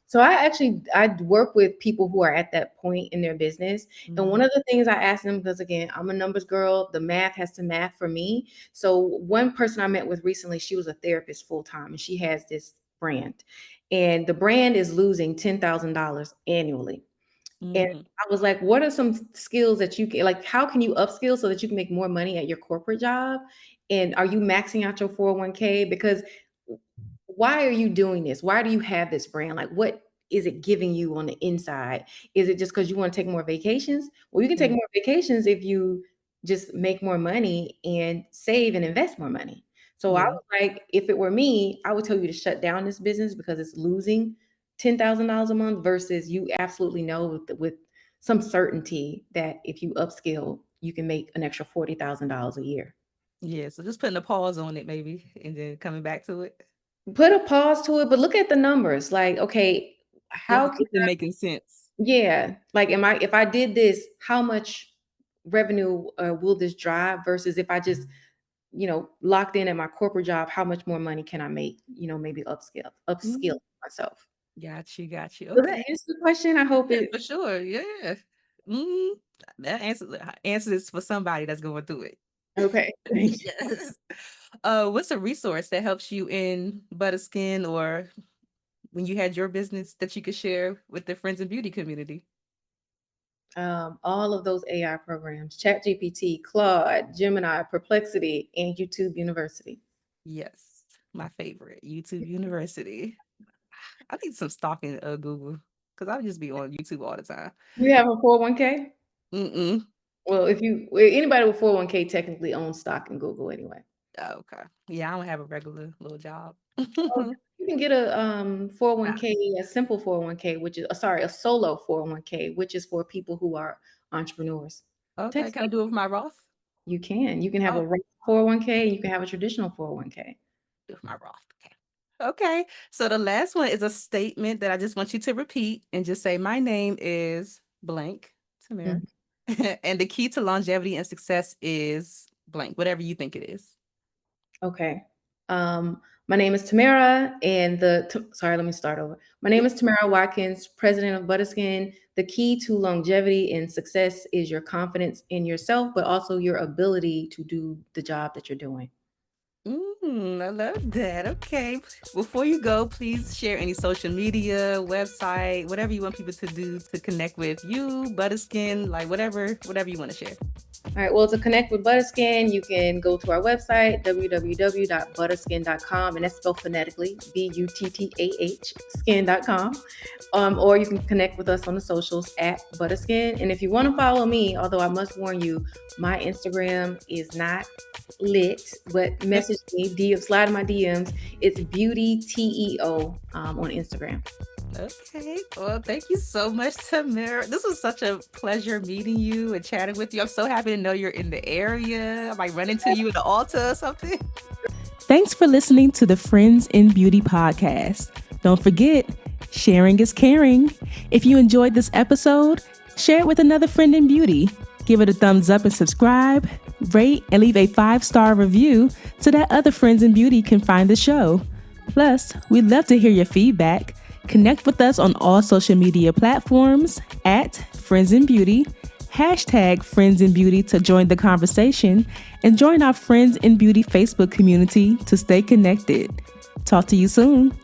Speaker 3: So I work with people who are at that point in their business. And one
Speaker 2: Mhm.
Speaker 3: of the things I ask them, because again, I'm a numbers girl, the math has to math for me. So one person I met with recently, she was a therapist full time and she has this brand. And the brand is losing $10,000 annually. And
Speaker 2: Mhm.
Speaker 3: I was like, what are some skills that you can, like, how can you upskill so that you can make more money at your corporate job? And are you maxing out your 401k? Because why are you doing this? Why do you have this brand? Like, what is it giving you on the inside? Is it just because you want to take more vacations? Well, you can take
Speaker 2: Mm,
Speaker 3: more vacations if you just make more money and save and invest more money. So I
Speaker 2: yeah.
Speaker 3: was like, if it were me, I would tell you to shut down this business because it's losing $10,000 a month versus you absolutely know with some certainty that if you upskill, you can make an extra $40,000 a year.
Speaker 2: Yeah. So just putting a pause on it maybe and then coming back to it.
Speaker 3: Put a pause to it, but look at the numbers. Like, okay,
Speaker 2: Yeah,
Speaker 3: how can
Speaker 2: is it making sense?
Speaker 3: yeah, like, if I did this, how much revenue will this drive versus if I just, locked in at my corporate job, how much more money can I make? Maybe upskill
Speaker 2: Mm,
Speaker 3: myself.
Speaker 2: got you.
Speaker 3: Does that
Speaker 2: Okay.
Speaker 3: answer the question? I hope
Speaker 2: Yeah,
Speaker 3: it.
Speaker 2: for sure. Yeah. Mm, that answers for somebody that's going through it.
Speaker 3: Okay. Thank you.
Speaker 2: Yes. What's a resource that helps you in Butter Skin or when you had your business that you could share with the friends and beauty community?
Speaker 3: All of those AI programs, ChatGPT, Claude, Gemini, Perplexity, and YouTube University.
Speaker 2: Yes, my favorite, YouTube University. I need some stock in Google because I'll just be on YouTube all the time.
Speaker 3: You have a 401k?
Speaker 2: Mm-mm.
Speaker 3: Well, anybody with 401k technically owns stock in Google anyway.
Speaker 2: Okay. Yeah, I don't have a regular little job.
Speaker 3: Oh, you can get a
Speaker 2: Ah,
Speaker 3: 401k, a simple 401k, which is sorry, a solo 401k, which is for people who are entrepreneurs.
Speaker 2: okay, can I
Speaker 3: Technically,
Speaker 2: do it with my Roth?
Speaker 3: you can. You can have
Speaker 2: Oh,
Speaker 3: a Roth 401k and you can have a traditional 401k.
Speaker 2: do it with my Roth. Okay. Okay. So the last one is a statement that I just want you to repeat and just say, my name is blank, Tamara.
Speaker 3: Mhm.
Speaker 2: And the key to longevity and success is blank, whatever you think it is.
Speaker 3: Okay. My name is Tamara, and sorry, let me start over. My name is Tomara Watkins, President of Buttah Skin. The key to longevity and success is your confidence in yourself, but also your ability to do the job that you're doing.
Speaker 2: I love that. Okay. Before you go, please share any social media, website, whatever you want people to do to connect with you, Butterskin, like whatever you want to share.
Speaker 3: All right. Well, to connect with Buttah Skin, you can go to our website, www.buttahskin.com, and that's spelled phonetically, BUTTAH skin.com. Or you can connect with us on the socials at Buttah Skin. And if you want to follow me, although I must warn you, my Instagram is not lit, but message me, slide in my DMs. It's Beauty TEO on Instagram.
Speaker 2: Okay. Well, thank you so much, Tomara. This was such a pleasure meeting you and chatting with you. I'm so happy to know you're in the area. I might run into you at the altar or something. Thanks for listening to the Friends in Beauty podcast. Don't forget, sharing is caring. If you enjoyed this episode, share it with another friend in beauty. Give it a thumbs up and subscribe, rate, and leave a 5-star review so that other friends in beauty can find the show. Plus, we'd love to hear your feedback. Connect with us on all social media platforms at Friends in Beauty, hashtag Friends in Beauty to join the conversation, and join our Friends in Beauty Facebook community to stay connected. Talk to you soon.